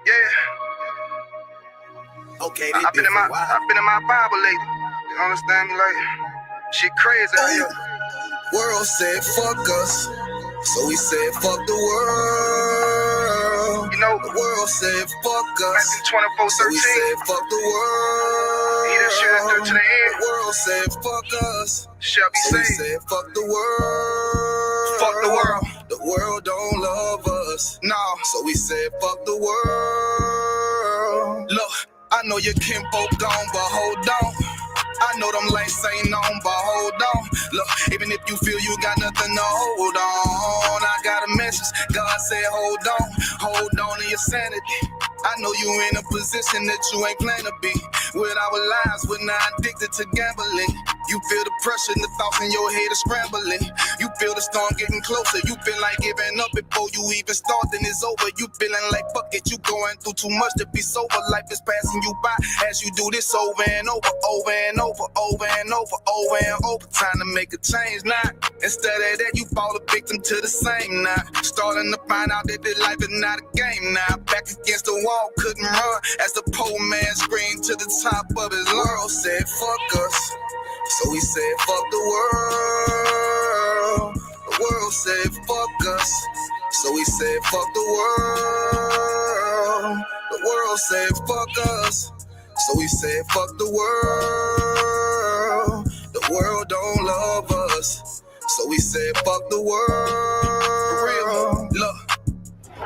Yeah. Okay, I've been in my Bible lately. You understand me? Like, shit crazy out here. World said fuck us, so we said fuck the world. You know, the world said fuck us, Matthew 24:13. so we said fuck the world. He that shall endure to the end. The world said fuck us, shall be so we saved. said fuck the world. Fuck the world. The world don't love us, no. So we said fuck the world. Look, I know your kinfolk gone, but hold on. I know them lanes ain't on, but hold on. Look, even if you feel you got nothing to hold on, I got a message. God said hold on to your sanity. I know you in a position that you ain't planned to be. With our lives, we're not addicted to gambling. You feel the pressure and the thoughts in your head are scrambling. You feel the storm getting closer. You feel like giving up before you even start, then it's over. You feeling like fuck it, you going through too much to be sober. Life is passing you by as you do this over and over, over and over, over and over, over and over. Time to make a change now. Instead of that, you fall a victim to the same now. Starting to find out that this life is not a game now. Back against the wall, couldn't run as the poor man screamed to the top of his lungs. Said fuck us, so we said fuck the world. The world said fuck us, so we said fuck the world. The world said fuck us, so we said fuck the world. The world don't love us, so we said fuck the world. For real, look.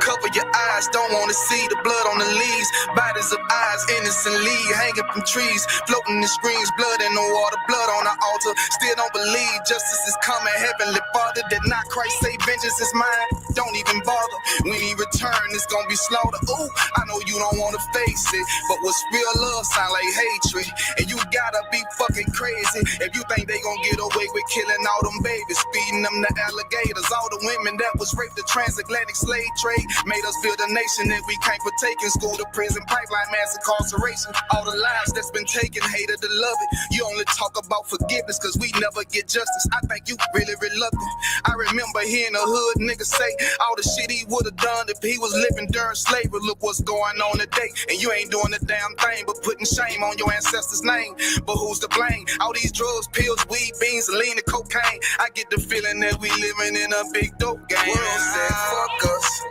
Cover your eyes, don't wanna see the blood on the leaves. Bodies of eyes innocently hanging from trees, floating in screams, blood in the water, blood on the altar. Still don't believe justice is coming. Heavenly Father, did not Christ say vengeance is mine? Don't even bother. When he return, it's gonna be slaughter. Ooh, I know you don't wanna face it, but what's real love sound like hatred. And you gotta be fucking crazy if you think they gonna get away with killing all them babies, feeding them to alligators. All the women that was raped, the transatlantic slave trade made us build a nation that we can't partake in. School to prison, pipeline, mass incarceration. All the lives that's been taken, hated to love it. You only talk about forgiveness cause we never get justice. I think you really reluctant. I remember hearing a hood nigga say all the shit he would have done if he was living during slavery. Look what's going on today, and you ain't doing a damn thing but putting shame on your ancestors' name. But who's to blame? All these drugs, pills, weed, beans, lean, and cocaine. I get the feeling that we living in a big dope game. The world said fuck us,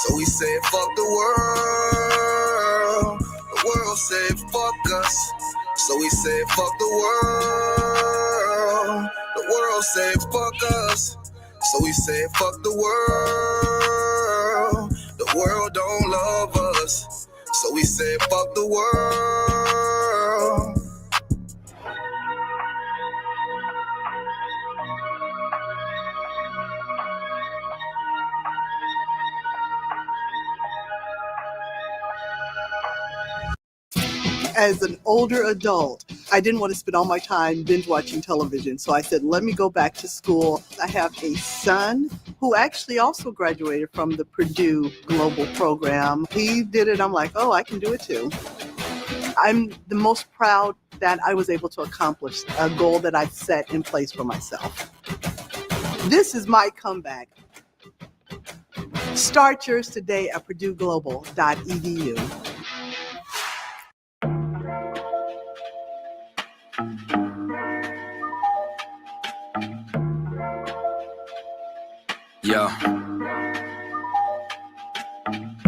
so we said fuck the world. The world said fuck us, so we said fuck the world. The world said fuck us, so we said fuck the world. The world don't love us, so we said fuck the world. As an older adult, I didn't want to spend all my time binge watching television. So I said, let me go back to school. I have a son who actually also graduated from the Purdue Global Program. He did it. I'm like, oh, I can do it too. I'm the most proud that I was able to accomplish a goal that I set in place for myself. This is my comeback. Start yours today at purdueglobal.edu. Yeah.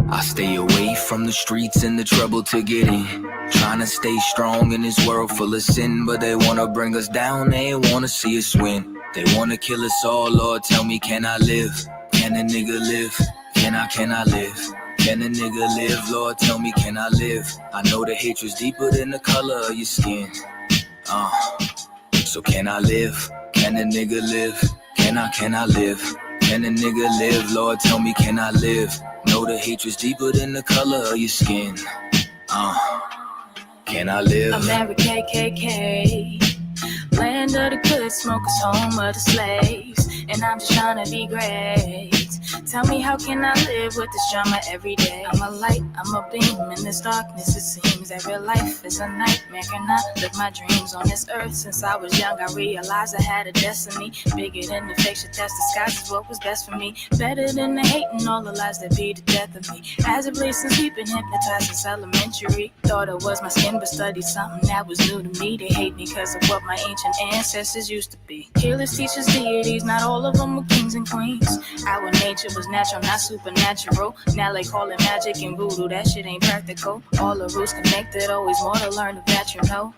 I stay away from the streets and the trouble to get in. Trying to stay strong in this world full of sin, but they wanna bring us down, they wanna see us win. They wanna kill us all, Lord, tell me, can I live? Can a nigga live? Can I live? Can a nigga live? Lord, tell me, can I live? I know the hatred's deeper than the color of your skin. So can I live? Can a nigga live? Can I live? Can a nigga live? Lord, tell me, can I live? Know the hatred's deeper than the color of your skin. Can I live? America KKK. land of the good smokers, home of the slaves. And I'm just trying to be great. Tell me, how can I live with this drama every day? I'm a light, I'm a beam in this darkness. It seems that real life is a nightmare. Can I live my dreams on this earth? Since I was young, I realized I had a destiny bigger than the fiction that's disguised what was best for me. Better than the hate and all the lies that be the death of me. As a blade since we've been hypnotized since elementary. Thought it was my skin, but studied something that was new to me. They hate me because of what my ancient ancestors used to be. Healers, teachers, deities, not all of them were kings and queens. Our nature was natural, not supernatural. Now they call it magic and voodoo, that shit ain't practical. All the roots connected, always more to learn of that, you know.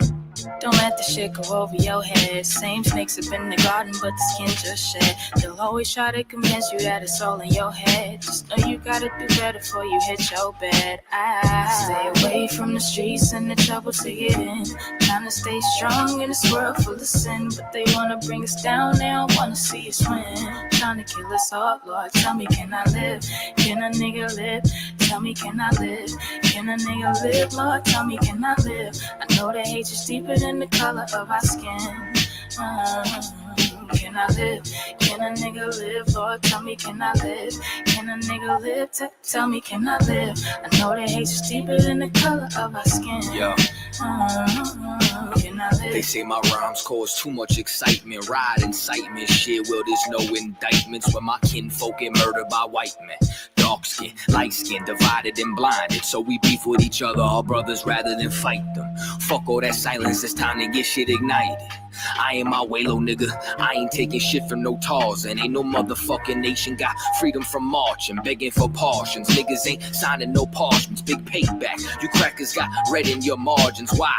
Don't let the shit go over your head. Same snakes up in the garden, but the skin just shed. They'll always try to convince you that it's all in your head. Just know you gotta do better before you hit your bed. I stay away from the streets and the trouble to get in. Trying to stay strong in this world full of sin, but they wanna bring us down, they don't wanna see us win. Trying to kill us all, Lord, tell me, can I live? Can a nigga live? Tell me, can I live? Can a nigga live? Lord, tell me, can I live? I know that hate is deeper than the color of our skin. Can I live? Can a nigga live? Lord, tell me, can I live? Can a nigga live? Tell me, can I live? I know that hate is deeper than the color of our skin. Yo. Can I live? They say my rhymes cause too much excitement. Ride incitement, shit, well there's no indictments when my kinfolk get murdered by white men. Dark skin, light skin, divided and blinded. So we beef with each other, our brothers, rather than fight them. Fuck all that silence, it's time to get shit ignited. I ain't my way, low nigga. I ain't taking shit from no tars. And ain't no motherfucking nation got freedom from marching, begging for portions. Niggas ain't signing no parchments, big payback. You crackers got red in your margins. Why?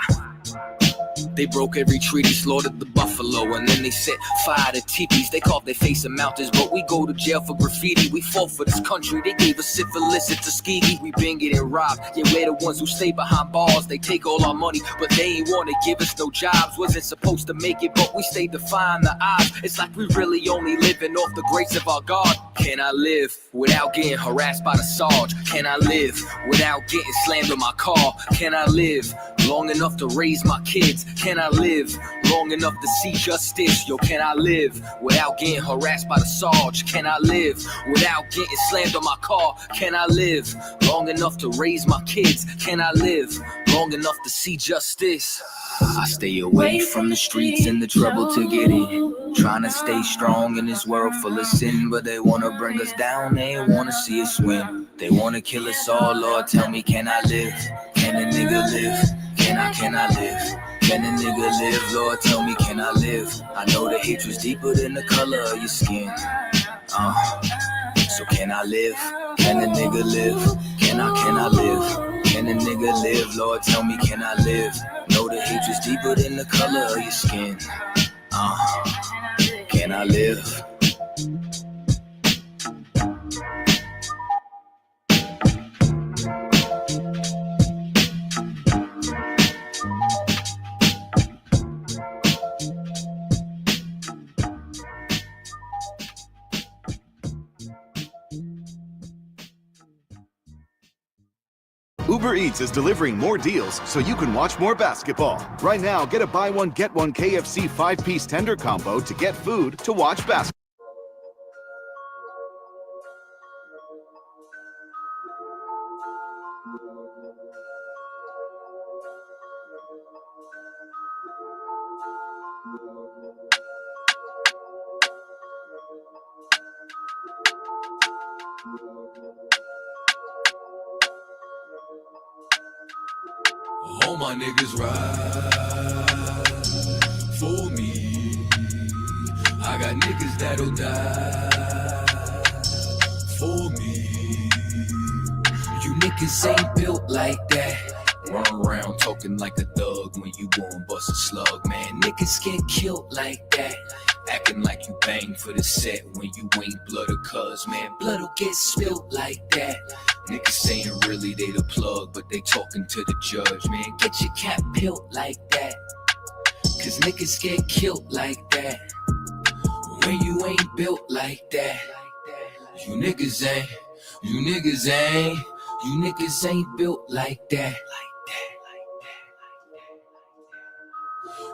They broke every treaty, slaughtered the buffalo, and then they set fire to teepees. They carved their face in mountains, but we go to jail for graffiti. We fought for this country, they gave us syphilis at Tuskegee. We been getting robbed, yeah, we're the ones who stay behind bars. They take all our money, but they ain't wanna give us no jobs. Wasn't supposed to make it, but we stayed defying the odds. It's like we really only living off the grace of our God. Can I live without getting harassed by the Sarge? Can I live without getting slammed on my car? Can I live long enough to raise my kids? Can I live long enough to see justice? Yo, can I live without getting harassed by the Sarge? Can I live without getting slammed on my car? Can I live long enough to raise my kids? Can I live long enough to see justice? I stay away from the streets and the trouble to get in. Trying to stay strong in this world full of sin, but they wanna bring us down, they wanna see us win. They wanna kill us all, Lord, tell me, can I live? Can a nigga live? Can I live? Can a nigga live? Lord, tell me, can I live? I know the hatred's deeper than the color of your skin. So can I live? Can a nigga live? Can I live? Can a nigga live? Lord, tell me, can I live? Know the hatred's deeper than the color of your skin. Can I live? Uber Eats is delivering more deals so you can watch more basketball. Right now, get a buy one, get one KFC 5-piece tender combo to get food to watch basketball. All my niggas ride for me. I got niggas that'll die for me. You niggas ain't built like that. Run around talking like a thug when you gon' bust a slug, man. Niggas get killed like that. Acting like you bang for the set when you ain't blood or cuz, man. Blood'll get spilled like that. Niggas saying really they the plug, but they talking to the judge, man. Get your cap peeled like that, cause niggas get killed like that. When you ain't built like that, you niggas ain't built like that.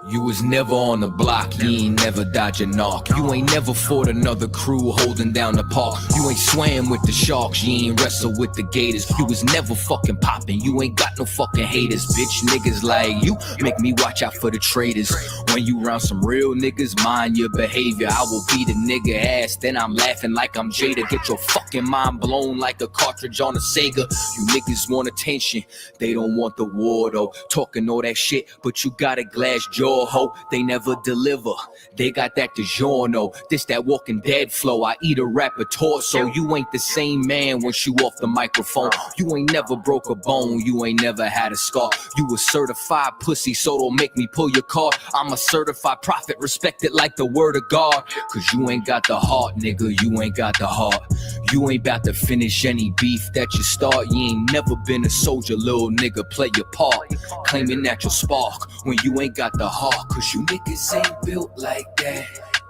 You was never on the block, you ain't never dodge a knock. You ain't never fought another crew holding down the park. You ain't swam with the sharks, you ain't wrestled with the gators. You was never fucking popping, you ain't got no fucking haters. Bitch, niggas like you make me watch out for the traitors. When you round some real niggas, mind your behavior. I will beat a nigga ass, then I'm laughing like I'm Jada. Get your fucking mind blown like a cartridge on a Sega. You niggas want attention, they don't want the war though. Talking all that shit, but you got a glass jaw, ho. They never deliver, they got that DiGiorno. This that Walking Dead flow, I eat a rapper torso. You ain't the same man once you off the microphone. You ain't never broke a bone, you ain't never had a scar. You a certified pussy, so don't make me pull your card. I'm a certified prophet, respected like the word of God. Cause you ain't got the heart, nigga, you ain't got the heart. You ain't about to finish any beef that you start. You ain't never been a soldier, little nigga, play your part. Claiming that you'll spark when you ain't got the heart. Cause you niggas ain't built like that.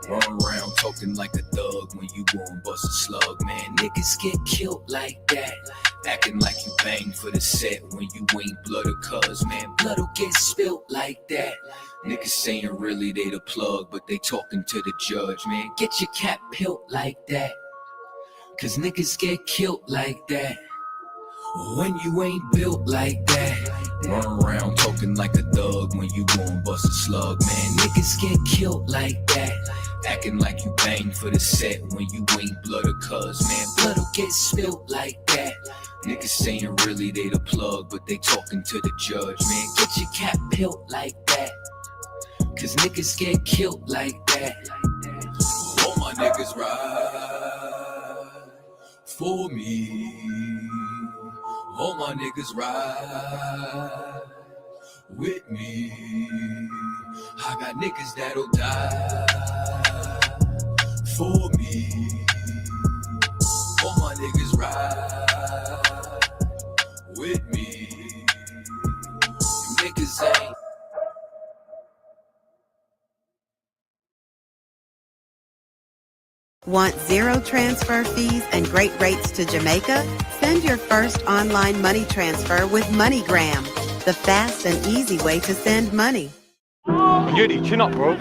Run around talking like a thug when you gon' bust a slug, man. Niggas get killed like that. Acting like you bang for the set when you ain't blood or cuz, man. Blood'll get spilt like that. Niggas saying really they the plug, but they talking to the judge, man. Get your cap peeled like that. Cause niggas get killed like that. When you ain't built like that. Run around talking like a thug when you gon' bust a slug, man. Niggas get killed like that. Acting like you bang for the set when you ain't blood or cuz, man. Blood'll get spilt like that. Niggas saying really they the plug, but they talking to the judge, man. Get your cap peeled like that. Cause niggas get killed like that. All my niggas ride for me. All my niggas ride with me. I got niggas that'll die for me. All my niggas ride with me. You niggas ain't. Want zero transfer fees and great rates to Jamaica? Send your first online money transfer with MoneyGram, the fast and easy way to send money. Yeti, chin up, bro. You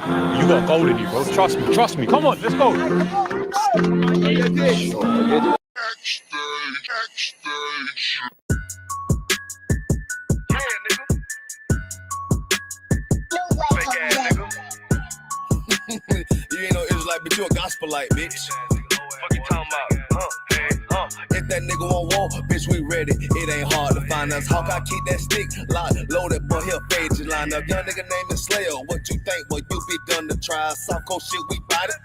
got gold in you, bro. Trust me. Come on, let's go. You ain't no Israelite, but you a gospelite, bitch. Fuck you talking about? If that nigga on wall, bitch, we ready. It ain't hard to find us. How can I keep that stick locked, loaded, boy, he'll fade you line up. Young nigga named the Slayer. What you think, boy, you be done to try. Soft cold shit, we bought it.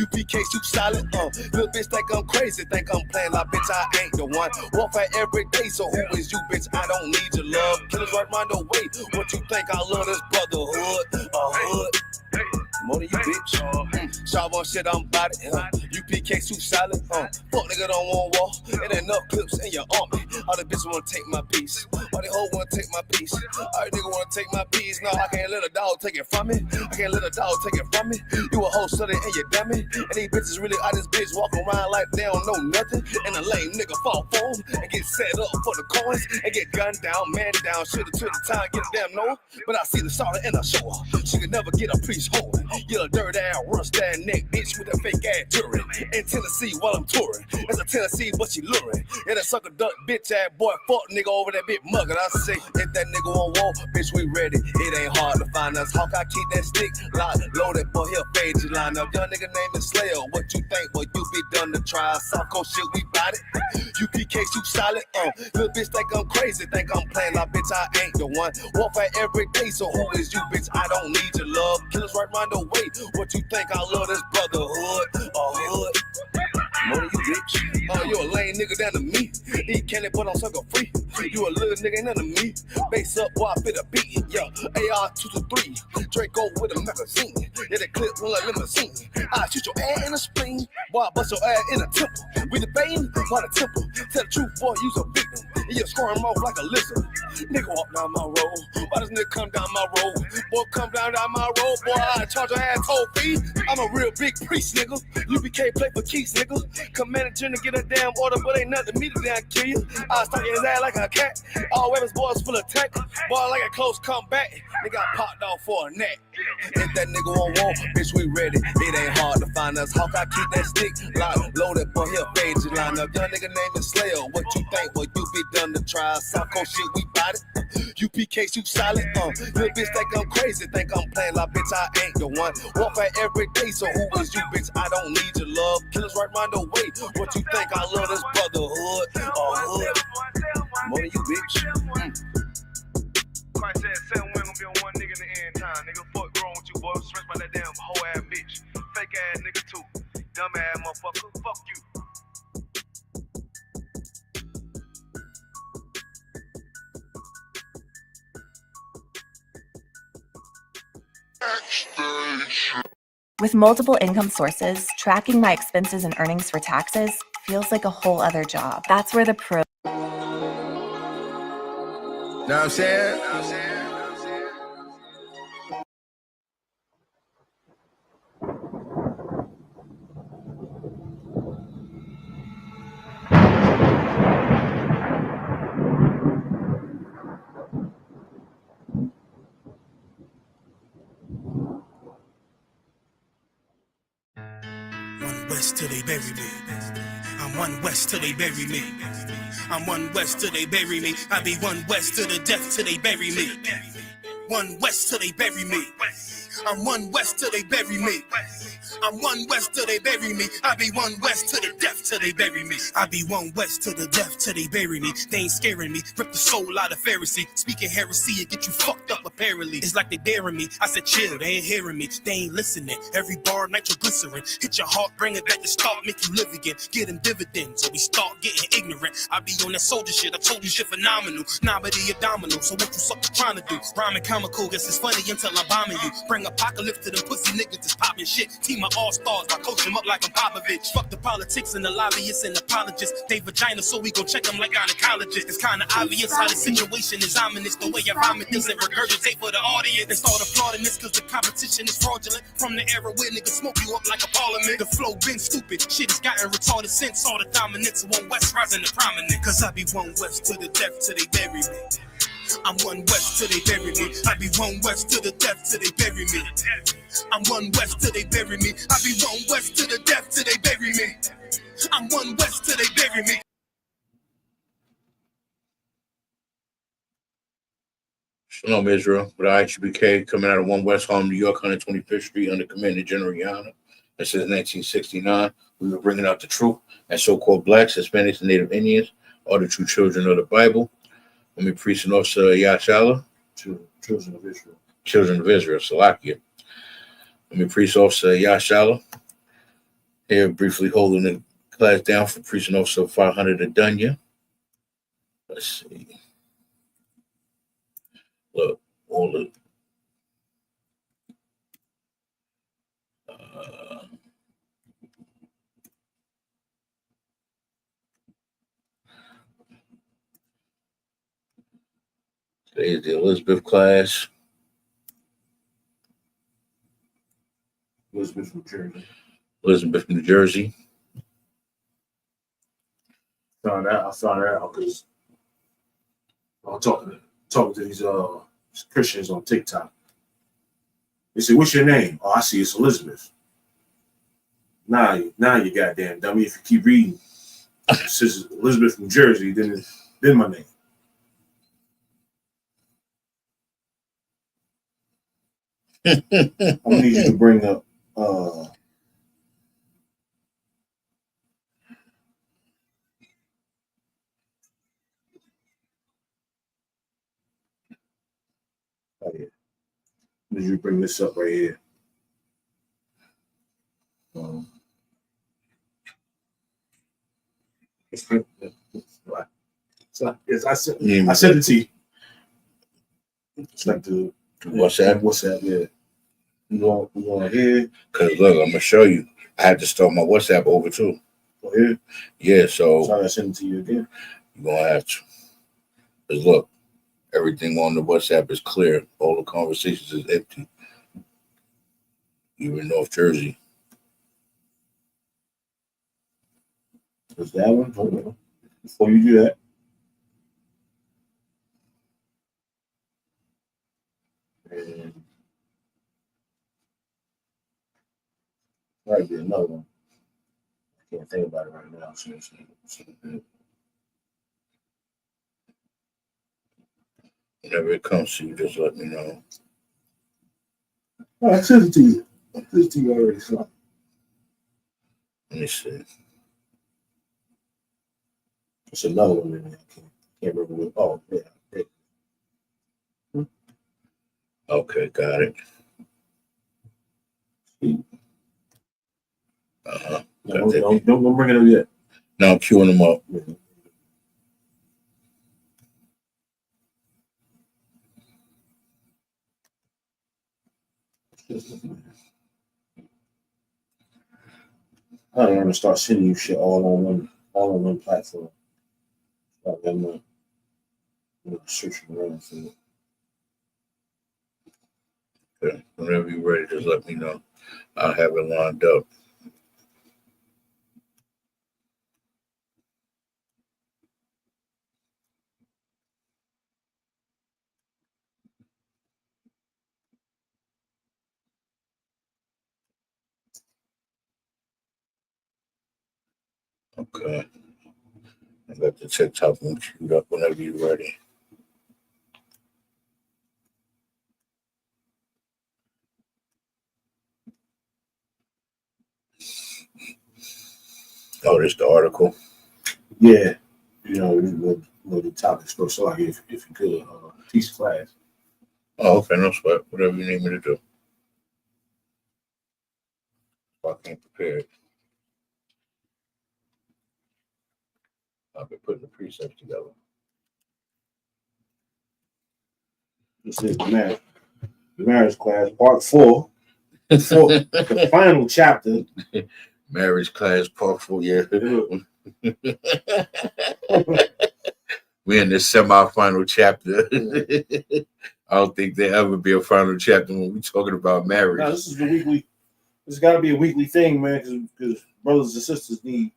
UPK, soup solid. Little bitch think I'm crazy, think I'm playing like bitch, I ain't the one. Warfare every day, so who is you, bitch? I don't need your love. Killers right round the way. What you think, I love this brotherhood? Hood. More than you, bitch. Sharp on shit, I'm about it. UPK, soup solid. Fuck nigga don't want war. It ain't enough clips in your army. All the bitches wanna take my piece. All they hoes wanna take my piece. All the nigga wanna take my piece. No, I can't let a dog take it from me. I can't let a dog take it from me. You a hoe study and you dummy. And these bitches really out this bitch walk around like they don't know nothing. And a lame nigga fall for them and get set up for the coins and get gunned down, man down. Should've took the time, get a damn no. But I see the solid and I show her. She could never get a priest hold. You a dirt ass, rust ass neck bitch with a fake ass jury. In Tennessee while I'm touring. That's a Tennessee, but she luring. And a sucker duck bitch ass boy, fuck nigga over that bitch muggin'. I say, if that nigga on wall, bitch, we ready. It ain't hard to find us. Hawk, I keep that stick locked, loaded, boy, he'll fade you line up. Young nigga named the Slayer. What you think, boy, you be done to try. Soft cold shit, we bout it. UPK, soup solid. Little bitch think I'm crazy, think I'm playing like bitch, I ain't the one. Warfare every day, so who is you, bitch? I don't need your love. Killers right round the way. What you think, I love this brotherhood? Hood. More than you, bitch. You a lame nigga down to me. Eat candy, but I'm sucker free. You a little nigga, ain't none of me. Base up, boy, I fit a beat. Yeah, AR-223. Draco with a magazine. Yeah, that clip run like limousine. I shoot your ass in the spleen. Boy, I bust your ass in the temple. We debating by the temple. Tell the truth, boy, you's a victim. And you're scoring off like a lizard. Nigga walk down my road. Why does nigga come down my road? Boy, come down my road. Boy, I charge your ass toll fee. I'm a real big priest, nigga. UPK play for keys, nigga. Commanded to get a damn order, but ain't nothing to me to damn kill you. I stuck in his ass like a cat. All weapons, boys full of tech. Boy, like a close comeback. Nigga got popped off for a neck. If that nigga won't walk, bitch, we ready. It ain't hard to find us. Hawk, I keep that stick locked, loaded, boy, here, page line up. Young nigga named is Slayer. What you think? Well, you be done to try. South Coast shit, we bout it. UPK, you solid. Little bitch think I'm crazy, think I'm playing like bitch, I ain't the one. Warfare every day, so who is you, bitch? I don't need your love. Killers right round the way. What you think? I love this brotherhood or hood? More than you, bitch. Christ said 7 women gonna be on one nigga in the end time. Nigga, fuck wrong with you, boy. Stressed by that damn hoe ass bitch. Fake ass nigga too. Dumb ass motherfucker. Fuck you. With multiple income sources, tracking my expenses and earnings for taxes feels like a whole other job. That's where the pro. Know what I'm saying? One West till they bury me. I'm one West till they bury me. I'm one West till they bury me. I be one West to the death till they bury me. One West till they bury me. I'm one West till they bury me. I'm one West till they bury me. I be one West to the death till they bury me. I be one West to the death till they bury me. They ain't scaring me. Rip the soul out of Pharisee. Speaking heresy and get you fucked up apparently. It's like they daring me. I said chill, they ain't hearing me. They ain't listening. Every bar nitroglycerin. Hit your heart, bring it back to start, make you live again. Get them dividends or we start getting ignorant. I be on that soldier shit. I told you shit phenomenal. Nominee a domino. So what you suckers trying to do? Rhyming comical. Guess it's funny until I'm bombing you. Bring apocalypse to them pussy niggas that's popping shit. Team of all-stars, I coach them up like I'm Popovich. Fuck the politics and the lobbyists and apologists. They vagina, so we gon' check them like gynecologists. It's kinda obvious how the situation is ominous. The way I vomit this and regurgitate for the audience. They start applauding this cause the competition is fraudulent. From the era where niggas smoke you up like a parliament. The flow been stupid, shit has gotten retarded since all the dominance of one West rising to prominent. Cause I be one West to the death till they bury me. I'm one West till they bury me. I be one West to the death till they bury me. I'm one West till they bury me. I be one West to the death till they bury me. I'm one West till they bury me. Shalom, Israel. With ISUPK coming out of 1 West Harlem, New York, 125th Street, under Commander General YAHANNA. And since 1969, we were bringing out the truth, and so-called blacks, Hispanics, and Native Indians are the true children of the Bible. Let me priest and officer Yashala. Children of Israel. Children of Israel, Salakia. Let me priest officer Yashala. Here, briefly holding the class down for priest and officer 500 Adunya. Let's see. Look, all the today is the Elizabeth class. Elizabeth, New Jersey. Elizabeth, New Jersey. I found out because I'm talking to these Christians on TikTok. They say, "What's your name?" "Oh, I see it's Elizabeth." Now you goddamn dummy. If you keep reading, it says Elizabeth, New Jersey, then my name. I'm gonna need you to bring up oh yeah. Did you bring this up right here? I sent it to you. It's like the WhatsApp, yeah. You want here? Because look, I'm gonna show you. I had to start my WhatsApp over too. Oh, here? Yeah, so I send it to you again. You're gonna have to. Because look, everything on the WhatsApp is clear. All the conversations is empty. You're in North Jersey. Is that one? Hold on. Before you do that. And Might be another one. I can't think about it right now. Whenever it comes to you, just let me know. Oh, I sent it to you. I sent it to you already. So. Let me see. It's another one in there. I can't remember what. Oh, yeah. Okay, got it. Don't bring it up yet. No, I'm queuing them up. I don't want to start sending you shit all on one platform. I'm not searching around for it. Okay. Whenever you're ready, just let me know. I'll have it lined up. Okay. I got the TikTok one queued up whenever you're ready. Oh, there's the article. Yeah. You know the topics first. So like if you could teach class. Oh, okay, no sweat. Whatever you need me to do. I can't prepare it. I've been putting the precepts together. This is the marriage class, part 4. The final chapter. Marriage class, part 4. Yeah. We're in the semi-final chapter. I don't think there'll ever be a final chapter when we're talking about marriage. No, this is the weekly. It's got to be a weekly thing, man, because brothers and sisters need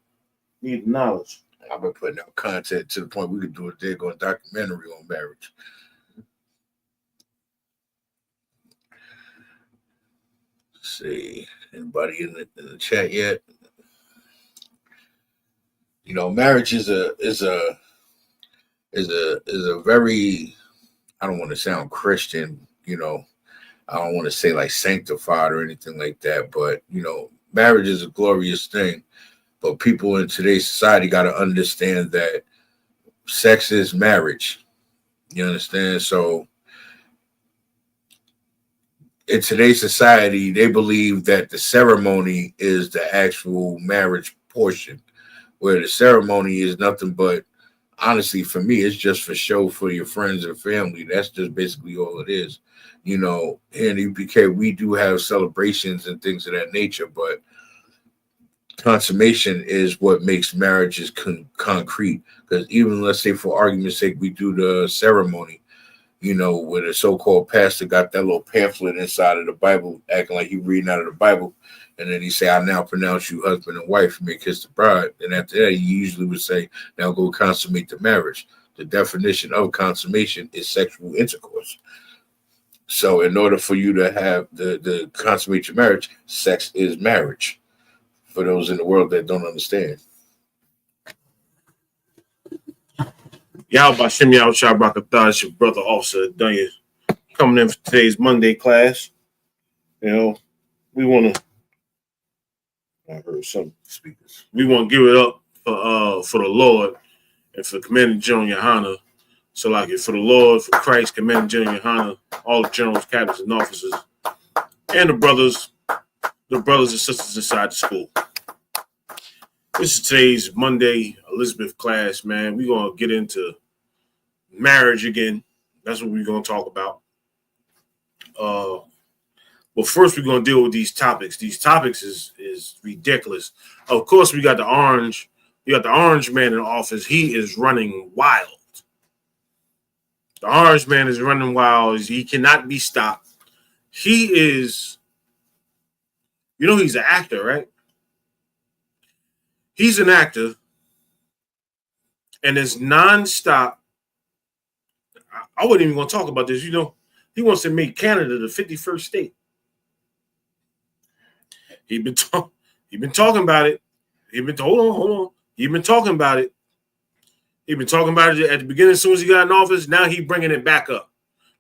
knowledge. I've been putting out content to the point we could do a daggone documentary on marriage. Let's see, anybody in the chat yet? You know, marriage is a very, I don't want to sound Christian, you know, I don't want to say like sanctified or anything like that, but you know, marriage is a glorious thing. But people in today's society got to understand that sex is marriage. You understand? So in today's society, they believe that the ceremony is the actual marriage portion, where the ceremony is nothing but, honestly, for me, it's just for show for your friends and family. That's just basically all it is. You know, in UPK, we do have celebrations and things of that nature, but consummation is what makes marriages concrete. Because even, let's say, for argument's sake, we do the ceremony, you know, where the so-called pastor got that little pamphlet inside of the Bible, acting like he reading out of the Bible, and then he say, "I now pronounce you husband and wife, you may kiss the bride." And after that, he usually would say, "Now go consummate the marriage." The definition of consummation is sexual intercourse. So in order for you to have the consummate your marriage, sex is marriage. For those in the world that don't understand. Y'all Shem Yao Shabrakatah, it's your brother Officer Dunya, coming in for today's Monday class. You know, we want to. I heard some speakers. We want to give it up for the Lord and for Commander General YAHANNA. So, like it for the Lord, for Christ, Commander General YAHANNA, all the generals, captains, and officers, and the brothers and sisters inside the school. This is today's Monday Elizabeth class, man. We're gonna get into marriage again. That's what we're gonna talk about. But first, we're gonna deal with these topics. These topics is ridiculous. Of course, we got the orange. You got the orange man in office. He is running wild. The orange man is running wild. He cannot be stopped. He is, you know, he's an actor, right? He's an actor, and it's nonstop. I wasn't even going to talk about this. You know, he wants to make Canada the 51st state. He's been talking about it. Hold on. He's been talking about it. He's been talking about it at the beginning as soon as he got in office. Now he's bringing it back up.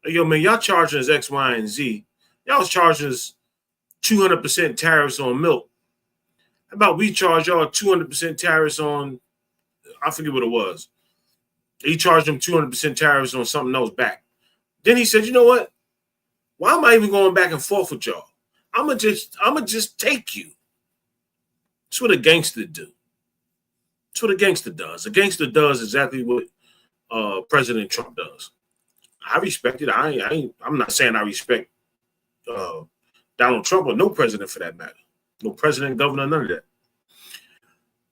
Like, yo, man, y'all charging us X, Y, and Z. Y'all was charging us 200% tariffs on milk. How about we charge y'all 200% tariffs on, I forget what it was. He charged them 200% tariffs on something else back. Then he said, you know what? Why am I even going back and forth with y'all? I'ma just take you. That's what a gangster do. That's what a gangster does. A gangster does exactly what President Trump does. I respect it. I'm not saying I respect Donald Trump or no president for that matter. No president, governor, none of that.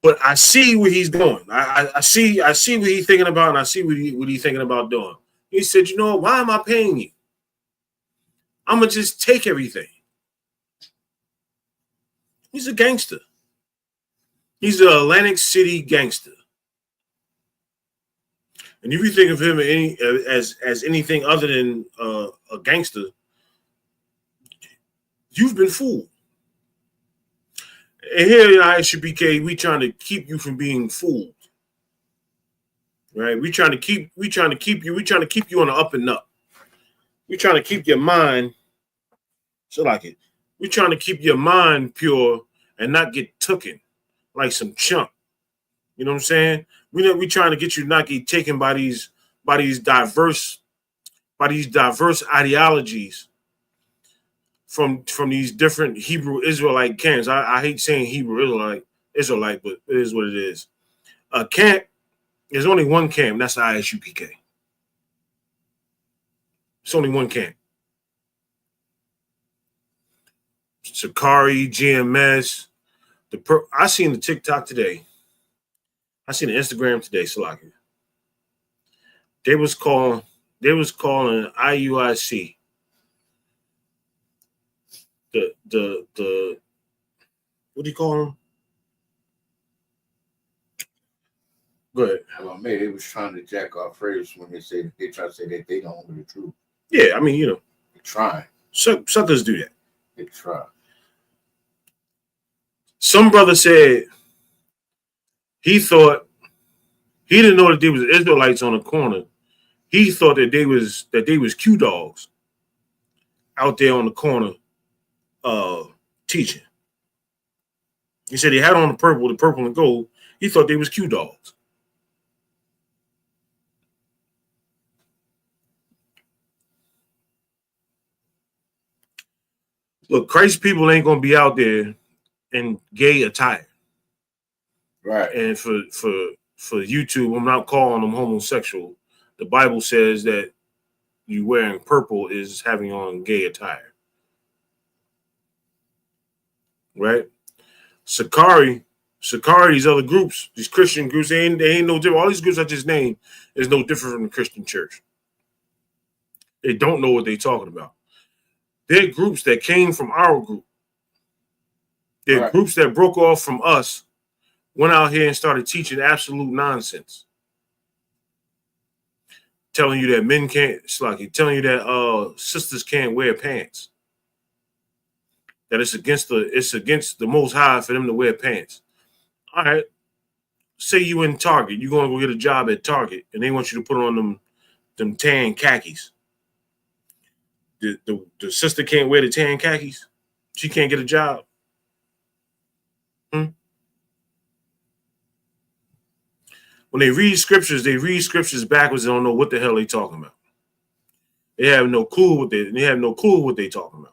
But I see where he's going. I see what he's thinking about, and I see what he's thinking about doing. He said, you know, why am I paying you? I'm going to just take everything. He's a gangster. He's an Atlantic City gangster. And if you think of him as anything other than a gangster, you've been fooled. And here at ISUPK, we trying to keep you from being fooled. Right? We trying to keep you on the up and up. We trying to keep your mind, we trying to keep your mind pure and not get tooken like some chump. You know what I'm saying? We trying to get you not get taken by these diverse ideologies from these different Hebrew Israelite camps. I hate saying Hebrew Israelite, but it is what it is. A camp, there's only one camp, that's the ISUPK. It's only one camp. Sakari, GMS. I seen the TikTok today. I seen the Instagram today, Salaki. They was calling IUIC the what do you call them? Go ahead. Well, maybe they was trying to jack off phrases when they try to say that they don't know the truth. Yeah, I mean, you know, they try. Suckers do that. They try. Some brother said he thought he didn't know that there was Israelites on the corner. He thought that they was Q dogs out there on the corner teaching. He said he had on the purple and gold. He thought they was Q dogs. Look, Christ people ain't gonna be out there in gay attire. Right. And for YouTube, I'm not calling them homosexual. The Bible says that you wearing purple is having on gay attire. Right? Sakari, these other groups, these Christian groups, they ain't no different. All these groups I just named is no different from the Christian church. They don't know what they're talking about. They're groups that came from our group. They're groups that broke off from us, went out here and started teaching absolute nonsense. Telling you that men can't, telling you that sisters can't wear pants. That it's against the Most High for them to wear pants. All right. Say you in Target, you're gonna go get a job at Target, and they want you to put on them tan khakis. The sister can't wear the tan khakis. She can't get a job. When they read scriptures backwards. They don't know what the hell they talking about. They have no clue what they talking about.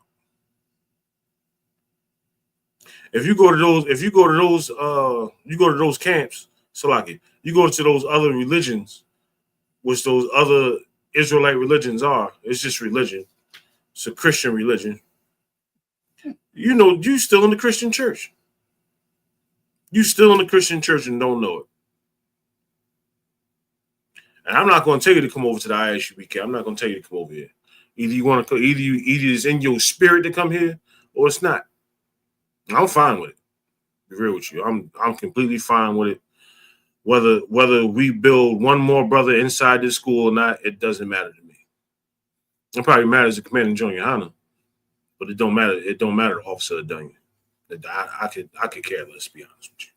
If you go to those camps, Salaki, you go to those other religions, which those other Israelite religions are. It's just religion. It's a Christian religion. You know, you still in the Christian church. You still in the Christian church and don't know it. And I'm not going to tell you to come over to the ISUPK. I'm not going to tell you to come over here. Either you want to, either it's in your spirit to come here, or it's not. I'm fine with it. To be real with you, I'm completely fine with it. Whether we build one more brother inside this school or not, it doesn't matter to me. It probably matters to Commander John YAHANNA, but it don't matter. It don't matter to Officer Adunya. I could care less, to be honest with you.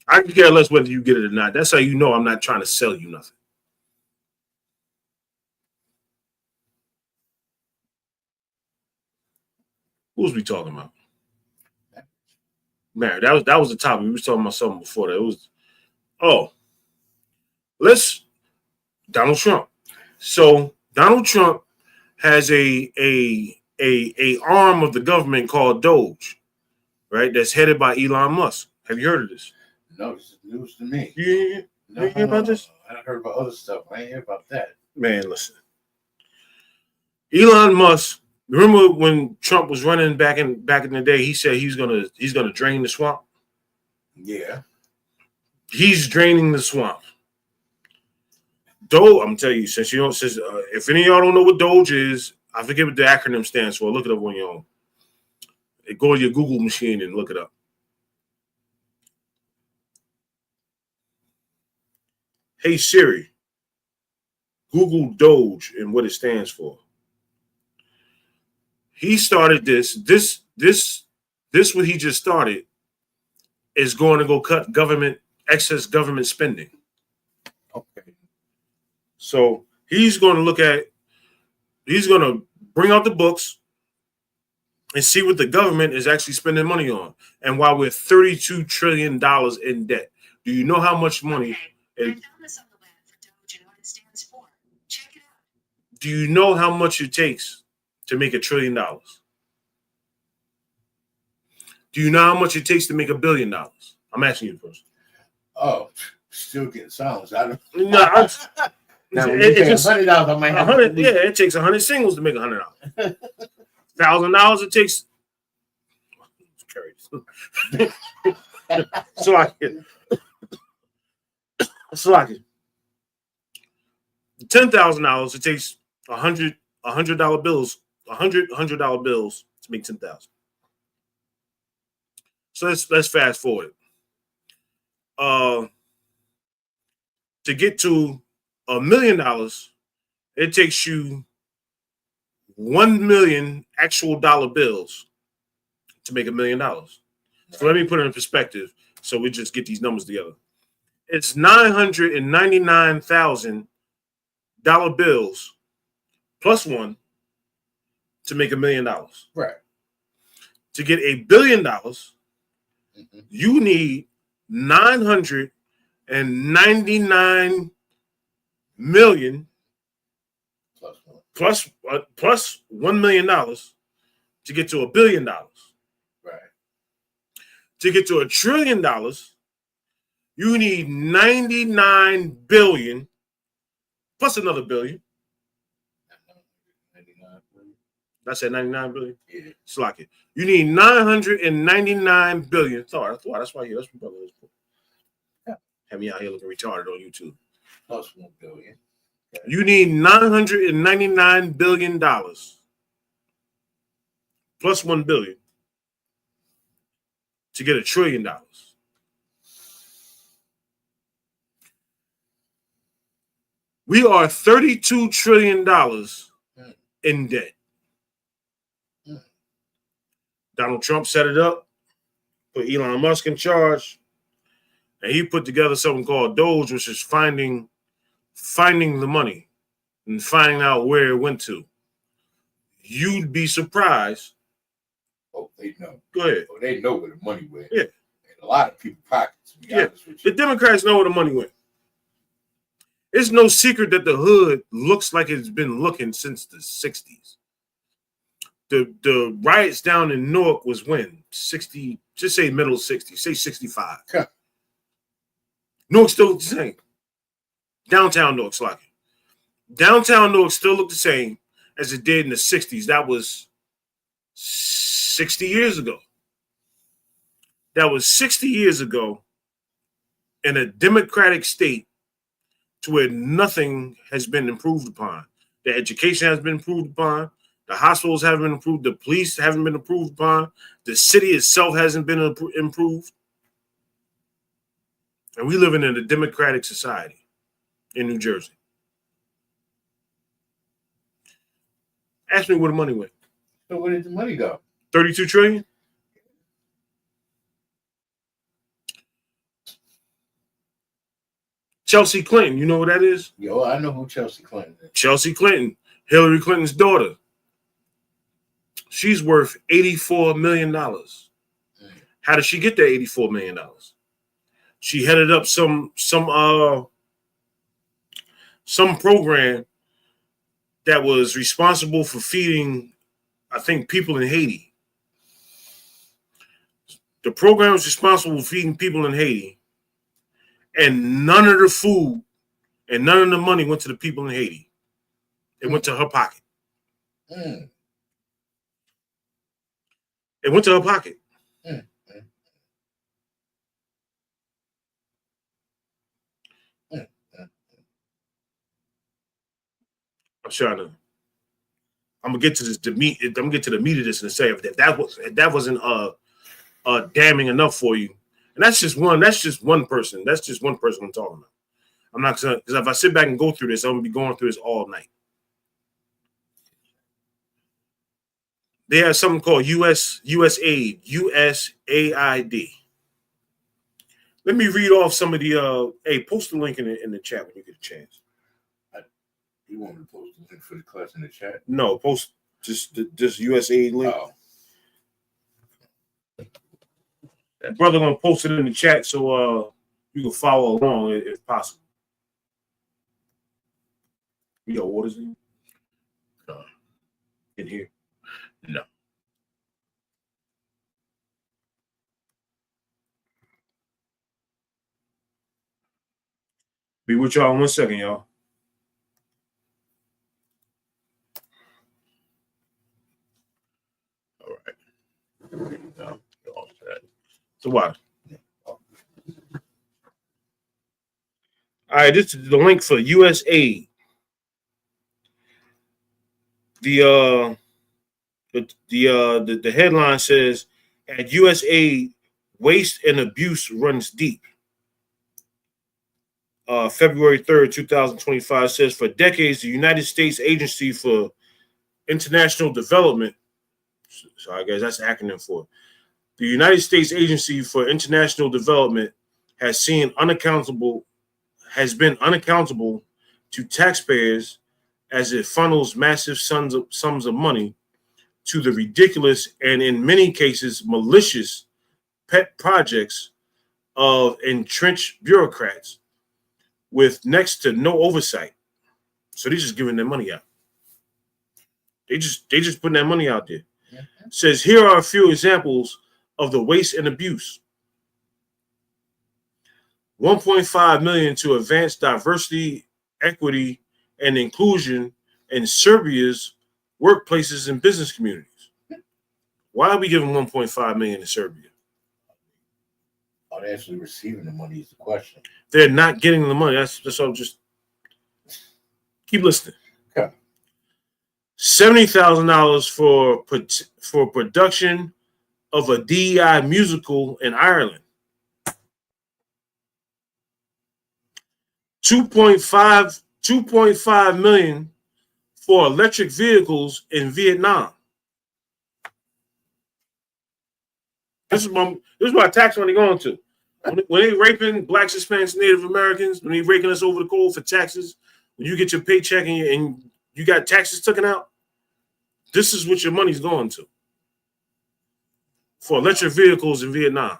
I could care less whether you get it or not. That's how you know I'm not trying to sell you nothing. Who was we talking about? Man, that was the topic. We was talking about something before that. It was Donald Trump. So Donald Trump has a arm of the government called Doge, right? That's headed by Elon Musk. Have you heard of this? No, this is news to me. You hear about this? I heard about other stuff. I ain't hear about that. Man, listen. Elon Musk. Remember when Trump was running back in the day? He said he's gonna drain the swamp. Yeah, he's draining the swamp. Doge. I'm telling you, since if any of y'all don't know what Doge is, I forget what the acronym stands for. Look it up on your own. Go to your Google machine and look it up. Hey Siri, Google Doge and what it stands for. He started this what he just started is going to go cut excess government spending. Okay. So he's going to bring out the books and see what the government is actually spending money on. And while we're $32 trillion in debt, do you know how much money? Do you know how much it takes to make $1 trillion? Do you know how much it takes to make $1 billion? I'm asking you first. Oh, still getting silence. I don't. No, now, it takes $100. I might have 100. Yeah, it takes 100 singles to make $100. $1,000. It takes. So I can. $10,000. It takes $100 bills. $100 bills to make 10,000. So let's fast forward. To get to $1 million, it takes you 1 million actual dollar bills to make $1 million. So let me put it in perspective so we just get these numbers together. It's $999,000 bills plus one to make $1 million. Right. To get $1 billion, you need 999 million plus $1 million to get to $1 billion. Right. To get to $1 trillion, you need 99 billion plus another billion. I said 99 billion. Yeah. It's like it. You need 999 billion. Sorry, that's why that's my brother. Have me out here looking retarded on YouTube. Plus 1 billion. Okay. You need $999 billion plus 1 billion to get $1 trillion. We are $32 trillion in debt. Donald Trump set it up, put Elon Musk in charge, and he put together something called Doge, which is finding the money and finding out where it went to. You'd be surprised. Oh, they know. Go ahead. Oh, they know where the money went. Yeah. In a lot of people's pockets, to be honest with you. The Democrats know where the money went. It's no secret that the hood looks like it's been looking since the 60s. The riots down in Newark was when? 60, just say middle 60s, say 65. Huh. Newark still looked the same. Downtown Newark's like it. Downtown Newark still looked the same as it did in the 60s. That was 60 years ago. That was 60 years ago in a democratic state to where nothing has been improved upon. The education has been improved upon. The hospitals haven't been improved. The police haven't been improved upon. The city itself hasn't been improved. And we live in a democratic society in New Jersey. Ask me where the money went. So where did the money go? 32 trillion? Chelsea Clinton. You know who that is? Yo, I know who Chelsea Clinton is. Chelsea Clinton, Hillary Clinton's daughter. She's worth $84 million. How did she get that $84 million? She headed up some program that was responsible for feeding, I think, people in Haiti. The program was responsible for feeding people in Haiti, and none of the food and none of the money went to the people in Haiti. It went to her pocket. It went to her pocket. I'm gonna get to this. I'm gonna get to the meat of this and say if that wasn't damning enough for you, and that's just one person. That's just one person I'm talking about. I'm not gonna, because if I sit back and go through this, I'm gonna be going through this all night. They have something called USAID. Let me read off some of the. Hey, post the link in the chat when you get a chance. You want me to post the link for the class in the chat? No, post just USAID link. Oh. Brother gonna post it in the chat so you can follow along if possible. You got waters in here? No. Be with y'all in 1 second, y'all. All right. No, So what? All right, this is the link for USAID. The headline says, at USAID, waste and abuse runs deep. February 3rd, 2025 says, for decades, the United States Agency for International Development, sorry guys, that's the acronym for it. The United States Agency for International Development has been unaccountable to taxpayers as it funnels massive sums of money to the ridiculous and in many cases malicious pet projects of entrenched bureaucrats with next to no oversight. So they're just giving their money out. They just putting that money out there. Mm-hmm. Says here are a few examples of the waste and abuse. $1.5 million to advance diversity, equity, and inclusion in Serbia's workplaces and business communities. Why are we giving $1.5 million to Serbia? Are they actually receiving the money is the question. They're not getting the money. That's all. Just keep listening. Okay. $70,000 for production of a DEI musical in Ireland. $2.5 million for electric vehicles in Vietnam. This is my tax money going to. When they raping Blacks, Hispanics, Native Americans, when they raking us over the coal for taxes, when you get your paycheck and you got taxes taken out, this is what your money's going to. For electric vehicles in Vietnam.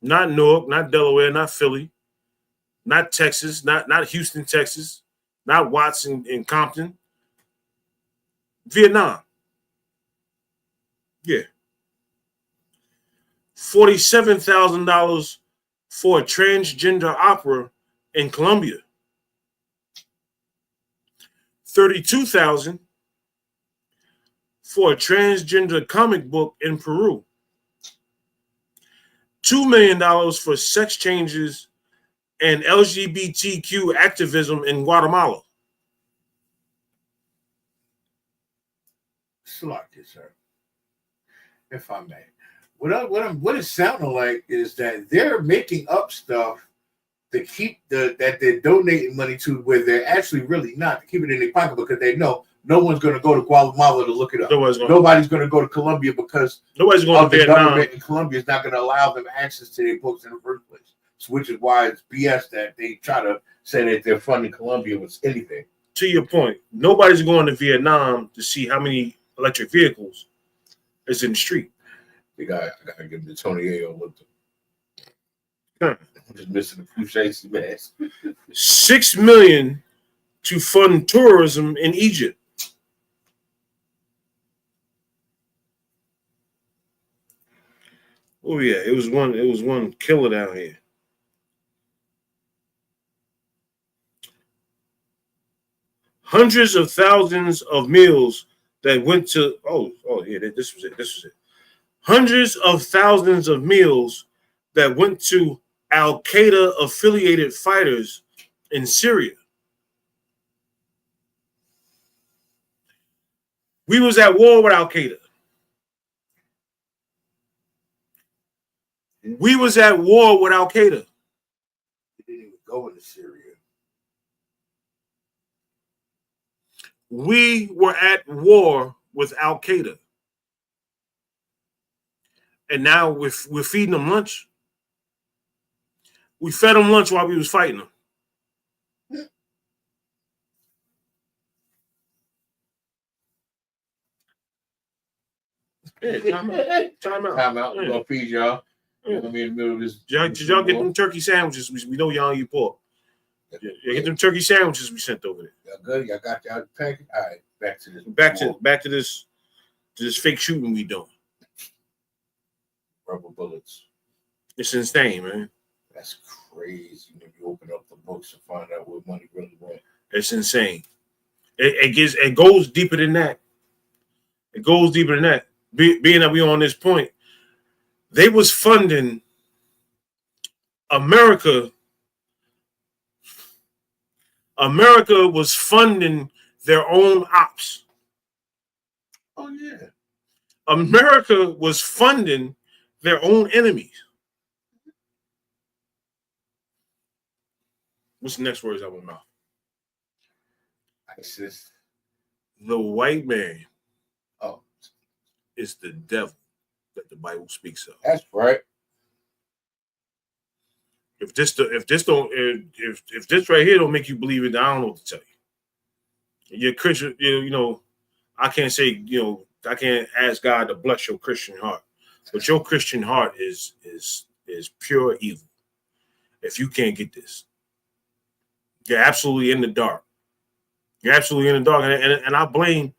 Not Newark, not Delaware, not Philly, not Texas, not Houston, Texas, not Watts in Compton. Vietnam. Yeah. $47,000 for a transgender opera in Colombia. $32,000 for a transgender comic book in Peru. $2 million for sex changes and LGBTQ activism in Guatemala. Select it, sir. If I may. What it's sounding like is that they're making up stuff to keep that they're donating money to where they're actually really not, to keep it in their pocket because they know no one's going to go to Guatemala to look it up. Nobody's going to go to Colombia because nobody's going to the Vietnam. government in Colombia is not going to allow them access to their books in the first place. which is why it's BS that they try to say that they're funding Colombia with anything. To your point, nobody's going to Vietnam to see how many electric vehicles is in the street. I gotta give the Tony Ayo with them. Huh. I'm just missing a few shades of mask. $6 million to fund tourism in Egypt. Oh yeah, it was one killer down here. Hundreds of thousands of meals that went to this was it. Hundreds of thousands of meals that went to Al-Qaeda affiliated fighters in Syria. We was at war with Al-Qaeda. We was at war with Al-Qaeda. They didn't even go into Syria. We were at war with Al-Qaeda. And now we're feeding them lunch. We fed them lunch while we was fighting them. Yeah, time out. We're gonna feed y'all. Yeah. I'm in the middle of this. Did y'all get them turkey sandwiches? We know y'all eat pork. Yeah, get them turkey sandwiches we sent over there. Y'all good? Y'all got y'all package? All right, back to this. Back to this fake shooting we doing. Rubber bullets. It's insane, man. That's crazy when you open up the books and find out what money really went. It's insane. It goes deeper than that. It goes deeper than that. Being that we on this point, they was funding America. America was funding their own ops. Oh yeah. America was funding their own enemies. What's the next words out of my mouth? ISIS. The white man. Oh, is the devil that the Bible speaks of. That's right. If this right here don't make you believe it, I don't know what to tell you. You're Christian, I can't say, I can't ask God to bless your Christian heart, but your Christian heart is pure evil. If you can't get this, you're absolutely in the dark. You're absolutely in the dark, and I blame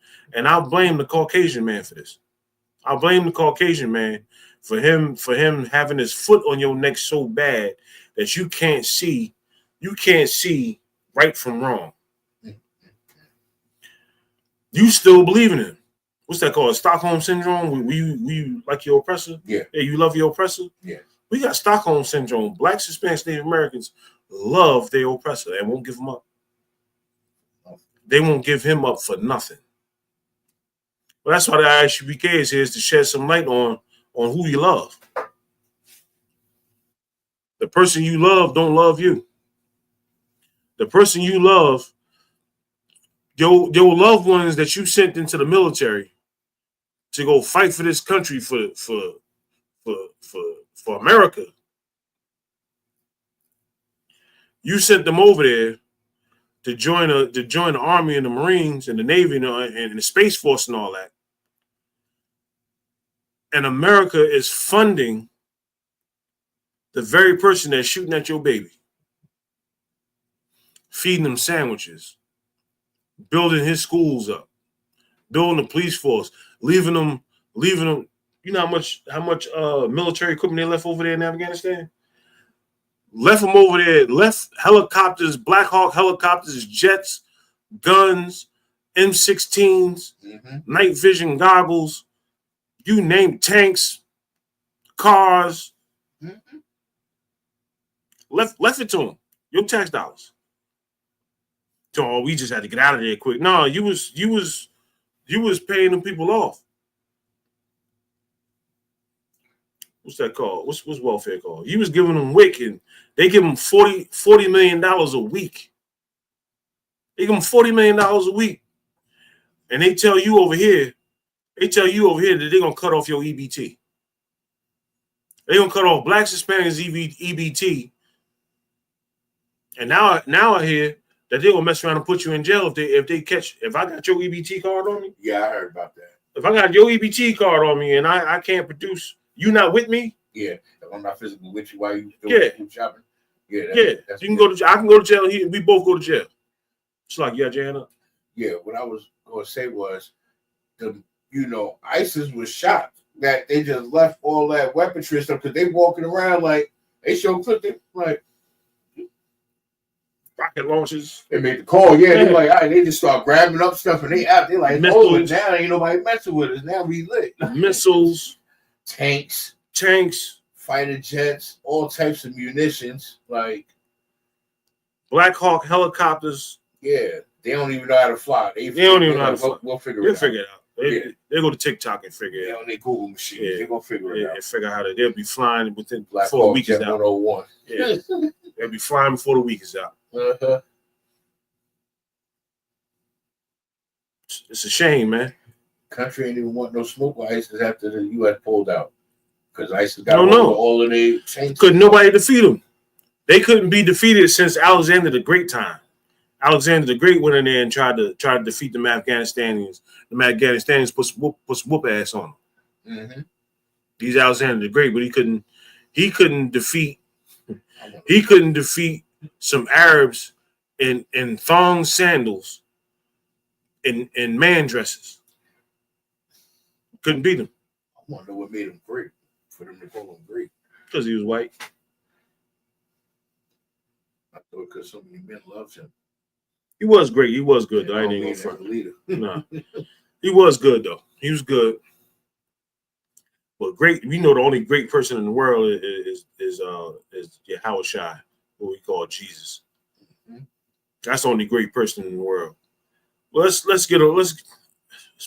the Caucasian man for this. I blame the Caucasian man for him having his foot on your neck so bad that you can't see right from wrong. You still believe in him. What's that called? Stockholm syndrome? We like your oppressor? Yeah. Yeah, you love your oppressor? Yeah. We got Stockholm syndrome. Blacks, Hispanics, Native Americans love their oppressor and won't give him up. They won't give him up for nothing. Well, that's why the ISUPK is here, is to shed some light on who you love. The person you love don't love you. The person you love, your loved ones that you sent into the military to go fight for this country, for America. You sent them over there to join the Army and the Marines and the Navy and the Space Force and all that. And America is funding the very person that's shooting at your baby, feeding them sandwiches, building his schools up, building the police force, leaving them. You know how much military equipment they left over there in Afghanistan? Left them over there, left helicopters, Black Hawk helicopters, jets, guns, M16s, night vision goggles, you name tanks, cars. Left it to them. Your tax dollars. So we just had to get out of there quick. No, you was paying them people off. What's that called? What's welfare called? You was giving them WIC, and they give them $40 million a week. They give them $40 million a week. And they tell you over here that they're gonna cut off your EBT. They're gonna cut off Blacks, Hispanics, EBT And now I hear that they're gonna mess around and put you in jail if I got your EBT card on me. Yeah, I heard about that. If I got your EBT card on me and I can't produce, you not with me? Yeah, if I'm not physically with you while you doing food shopping. Yeah, you can go to. I can go to jail. We both go to jail. It's like, yeah, Jana. Yeah, what I was gonna say was, ISIS was shocked that they just left all that weaponry and stuff because they walking around like they show clip like rocket launchers. They made the call, they're like, all right, they just start grabbing up stuff and they're like, oh, now ain't nobody messing with us. Now we lit. Missiles, tanks, fighter jets, all types of munitions, like Black Hawk helicopters. Yeah, they don't even know how to fly. They don't even know how to fly. We'll figure it out. They go to TikTok and figure it out. On their Google machine, they're gonna figure it out. They figure out how they'll be flying within Black before the Hawk week is out. 101. Yeah, they'll be flying before the week is out. It's a shame, man. Country ain't even want no smoke with ISIS after the U.S. pulled out because ISIS got all of their chains. Couldn't nobody defeat them. They couldn't be defeated since Alexander the Great time. Alexander the Great went in there and tried to defeat the Afghanistanians. The Afghanistanians put whoop ass on them. Mm-hmm. He's Alexander the Great, but he couldn't defeat some Arabs in thong sandals and man dresses. Couldn't beat him. I wonder what made him great for them to call him great. Because he was white. I thought because so many men loved him. He was great. He was good, though. I ain't even gonna front. Leader. Nah. He was good, though. He was good. But great, we know the only great person in the world is Howard Shai, who we call Jesus. Mm-hmm. That's the only great person in the world. Well, it's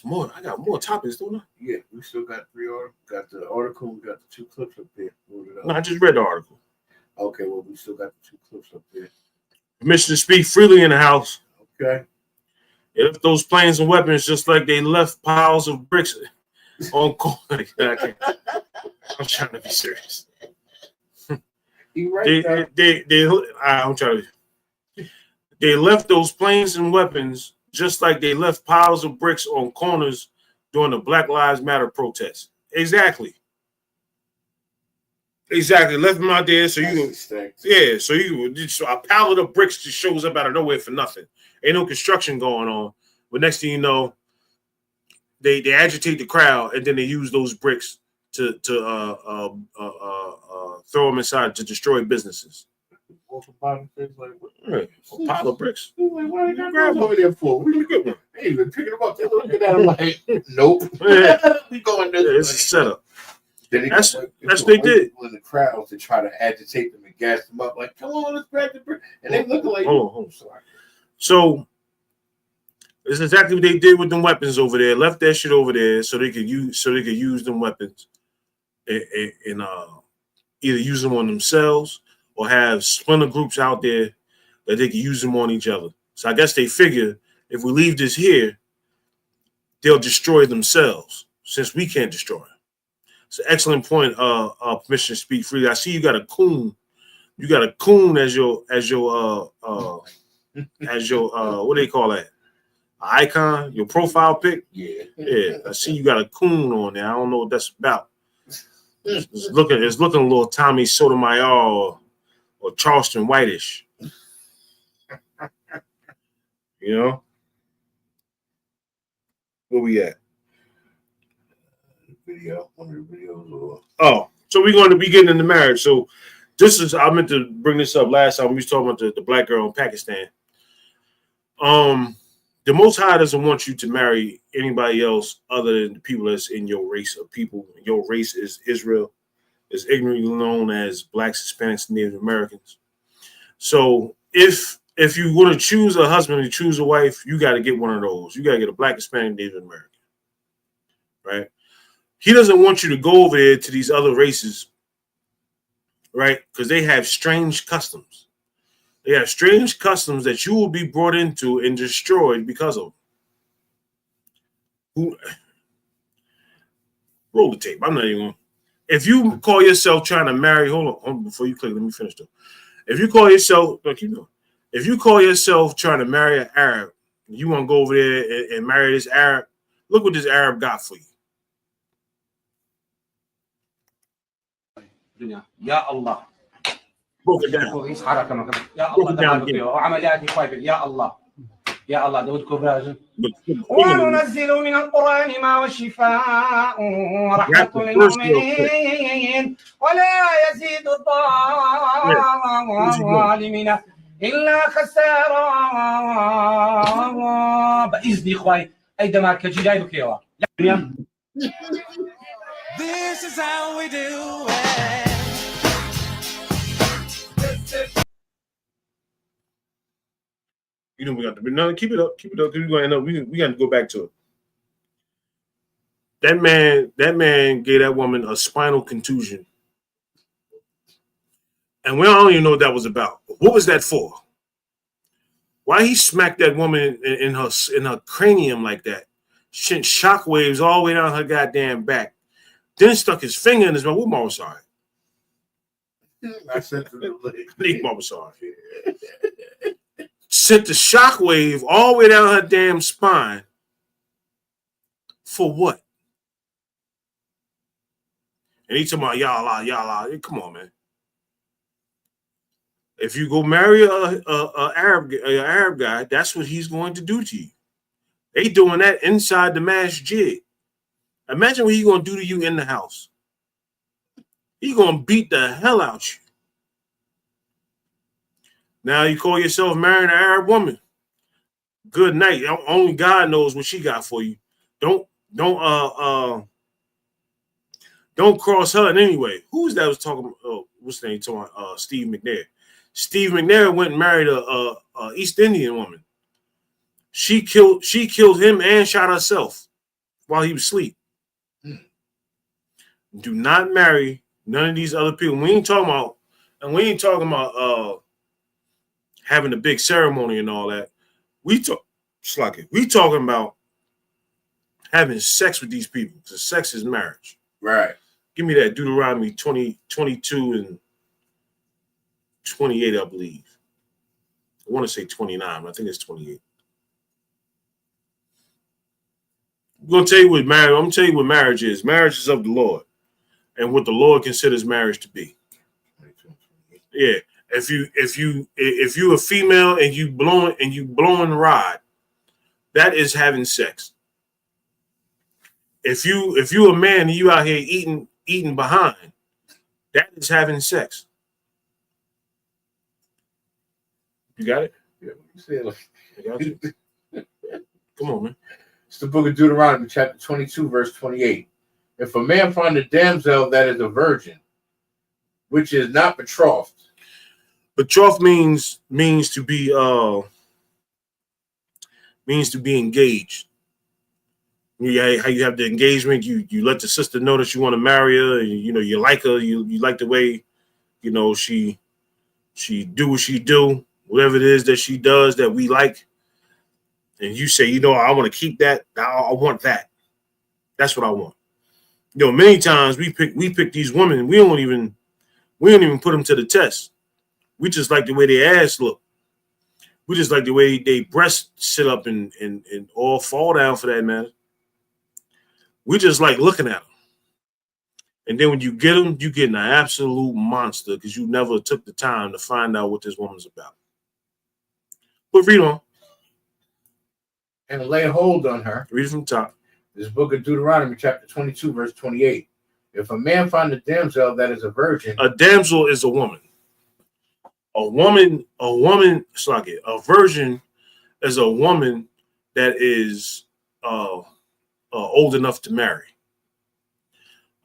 more. I got more topics, don't I? Yeah, we still got 3 articles. Got the article. We got the 2 clips up there. No, I just read the article. Okay, well, we still got the 2 clips up there. Permission to speak freely in the house. Okay. They left those planes and weapons just like they left piles of bricks on corner. I'm trying to be serious. You right. I'm trying to. They left those planes and weapons just like they left piles of bricks on corners during the Black Lives Matter protests. Exactly. Left them out there so so a pallet of bricks just shows up out of nowhere for nothing. Ain't no construction going on. But next thing you know, they agitate the crowd and then they use those bricks to throw them inside to destroy businesses. A pile of bricks. Like, why you grab over there for? We look at They even picking them up. They're looking at them like, nope. We going this way. It's a setup. Then that's what they did. In the crowd to try to agitate them and gas them up, like, come on, let's grab the brick. And they looking like, sorry. So it's exactly what they did with them weapons over there. Left that shit over there so they could use them weapons and either use them on themselves or have splinter groups out there that they can use them on each other. So I guess they figure if we leave this here, they'll destroy themselves since we can't destroy them. It's an excellent point. Permission to speak freely. I see you got a coon. You got a coon as your what do they call that? Icon, your profile pic. Yeah. I see you got a coon on there. I don't know what that's about. It's looking a little Tommy Sotomayor or Charleston Whitish. You know? Where we at? One of the videos. Oh, so we're going to be getting into marriage. So I meant to bring this up last time. We was talking about the black girl in Pakistan. The Most High doesn't want you to marry anybody else other than the people that's in your race of people. Your race is Israel. It's ignorantly known as blacks, Hispanics, Native Americans. So if you want to choose a husband and choose a wife, you got to get one of those. You got to get a black, Hispanic, Native American. Right? He doesn't want you to go over there to these other races, right? Because they have strange customs. They have strange customs that you will be brought into and destroyed because of them. Roll the tape. I'm not even going. If you call yourself trying to marry, hold on before you click, let me finish though. If you call yourself, like you know, If you call yourself trying to marry an Arab, you want to go over there and marry this Arab, look what this Arab got for you. يا الله Broke it down. يا الله دمارك وعملياتي خايفة يا الله يا الله دودكم فاجن وننزل من القرآن ما والشفاء ورحمة للمؤمنين ولا يزيد الظالمين إلا خسارا بإذن إخواني أي دمارك جداي بكيوا This is how we do it. You know we got to no, keep it up, because we're gonna end up. We got to go back to it. That man gave that woman a spinal contusion, and we don't even know what that was about. What was that for? Why he smacked that woman in her cranium like that? Sent shockwaves all the way down her goddamn back. Then stuck his finger in his mouth. What Mama saw it? I sent to the league. Mama saw it. Sent the shockwave all the way down her damn spine. For what? And he talking about y'all. Come on, man. If you go marry a Arab guy, that's what he's going to do to you. They doing that inside the masjid. Imagine what he's going to do to you in the house. He's going to beat the hell out you. Now you call yourself marrying an Arab woman. Good night. Only God knows what she got for you. Don't cross her in any way. Who's that was talking about? Oh, what's the name? Talking about Steve McNair. Steve McNair went and married a East Indian woman. She killed him and shot herself while he was asleep. Do not marry none of these other people. We ain't talking about having a big ceremony and all that. We talking about having sex with these people. Because sex is marriage. Right. Give me that Deuteronomy 22 and 28, I believe. I want to say 29, but I think it's 28. I'm going to tell you what marriage is. Marriage is of the Lord and what the Lord considers marriage to be. Yeah. If you a female and you blowing rod, that is having sex. If you a man and you out here eating behind, that is having sex. You got it? Yeah, you said it. I got you. Come on, man. It's the book of Deuteronomy, chapter 22, verse 28. If a man find a damsel that is a virgin, which is not betrothed. Betrothed means to be engaged. Yeah, how you have the engagement, you let the sister know that you want to marry her, and you like her, you like the way she do what she do, whatever it is that she does that we like, and you say, I want to keep that, I want that. That's what I want. Many times we pick these women and we don't even put them to the test. We just like the way their ass look. We just like the way they breasts sit up and all fall down for that matter. We just like looking at them. And then when you get them, you get an absolute monster because you never took the time to find out what this woman's about. But read on. And lay hold on her. Read it from the top. This book of Deuteronomy, chapter 22, verse 28. If a man find a damsel that is a virgin. A damsel is a woman. A virgin is a woman that is old enough to marry.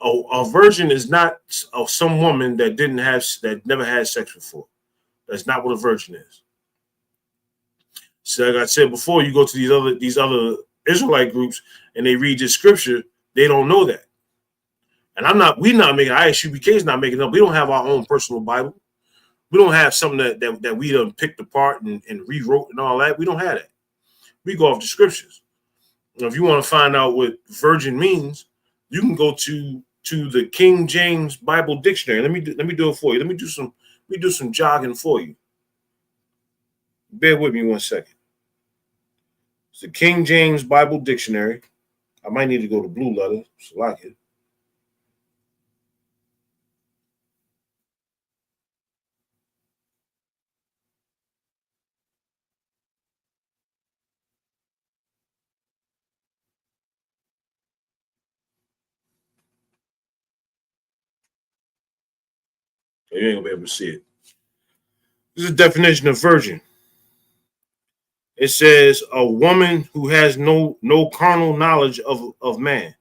A virgin is not some woman that never had sex before. That's not what a virgin is. So like I said before, you go to these other Israelite groups and they read this scripture, they don't know that. And we're not making, ISUPK is not making up. We don't have our own personal Bible. We don't have something that we done picked apart and rewrote and all that. We don't have that. We go off the scriptures. Now, if you want to find out what virgin means, you can go to the King James Bible Dictionary. Let me do it for you. Let me do some jogging for you. Bear with me 1 second. It's the King James Bible Dictionary. I might need to go to Blue Letter, select it. You ain't gonna be able to see it. This is a definition of virgin. It says a woman who has no carnal knowledge of man.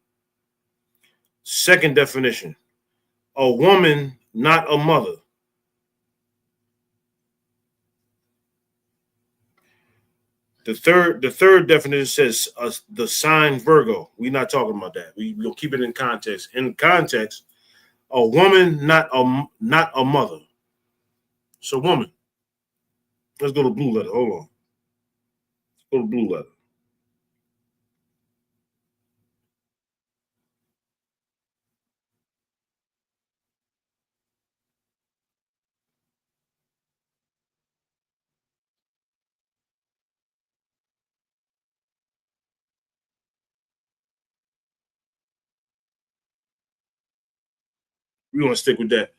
Second definition, a woman, not a mother. The third definition says the sign Virgo. We're not talking about that. We'll keep it in context. In context, a woman, not a mother. So woman. Let's go to Blue Letter. Hold on. Go to Blue Letter. We're gonna stick with that.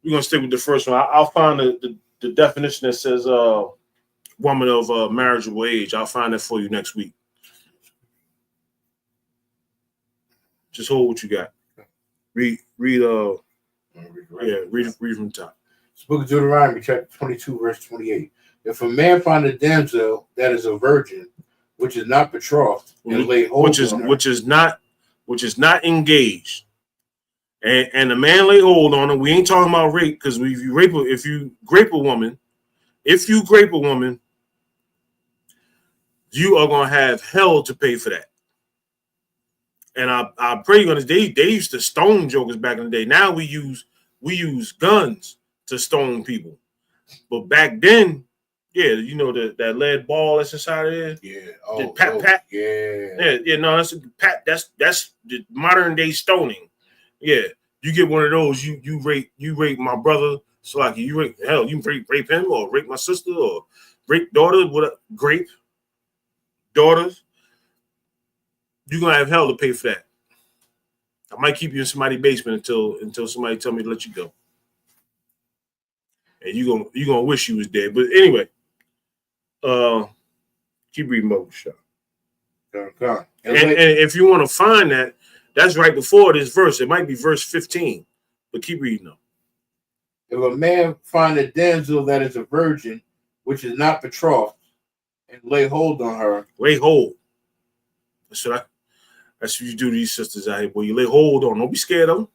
We're gonna stick with the first one. I'll find the definition that says woman of marriageable age. I'll find that for you next week. Just hold what you got. Read from the top. It's Book of Deuteronomy, chapter 22, verse 28. If a man find a damsel that is a virgin, which is not betrothed, and lay hold on her, which is not engaged, and the man lay hold on her. We ain't talking about rape, because if you grape a woman, you are gonna have hell to pay for that. And I pray you're gonna. They used to stone jokers back in the day. Now we use guns to stone people, but back then, yeah, you know that lead ball that's inside of there. Yeah. Pat. Yeah. No, that's a pat. That's the modern day stoning. Yeah, you get one of those. You rape my brother. So like you rape him or rape my sister or rape daughters. What grape daughters? You're gonna have hell to pay for that. I might keep you in somebody's basement until somebody tell me to let you go. And you're gonna wish you was dead. But anyway, keep reading Moses Shah. Okay. And if you want to find that, that's right before this verse. It might be verse 15, but keep reading though. If a man find a damsel that is a virgin, which is not betrothed, and lay hold on her. Lay hold. That's what you do to these sisters out here, boy. You lay hold on. Don't be scared of them.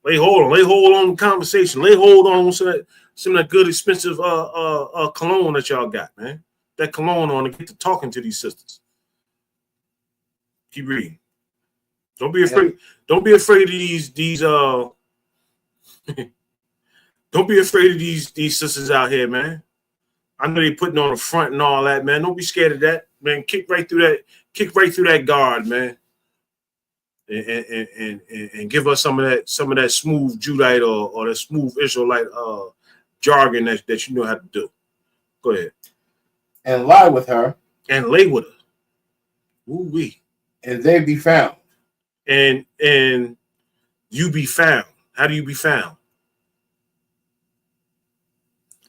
Lay hold on. Lay hold on the conversation. Lay hold on some of that good, expensive cologne that y'all got, man. That cologne on to get to talking to these sisters. Keep reading. Don't be afraid. Don't be afraid of these don't be afraid of these sisters out here, man. I know they putting on the front and all that, man. Don't be scared of that, man. Kick right through that guard, man. And give us some of that smooth Judite or the smooth Israelite jargon that you know how to do. Go ahead. And lie with her. And lay with her. Ooh-wee. And they be found. And you be found. How do you be found?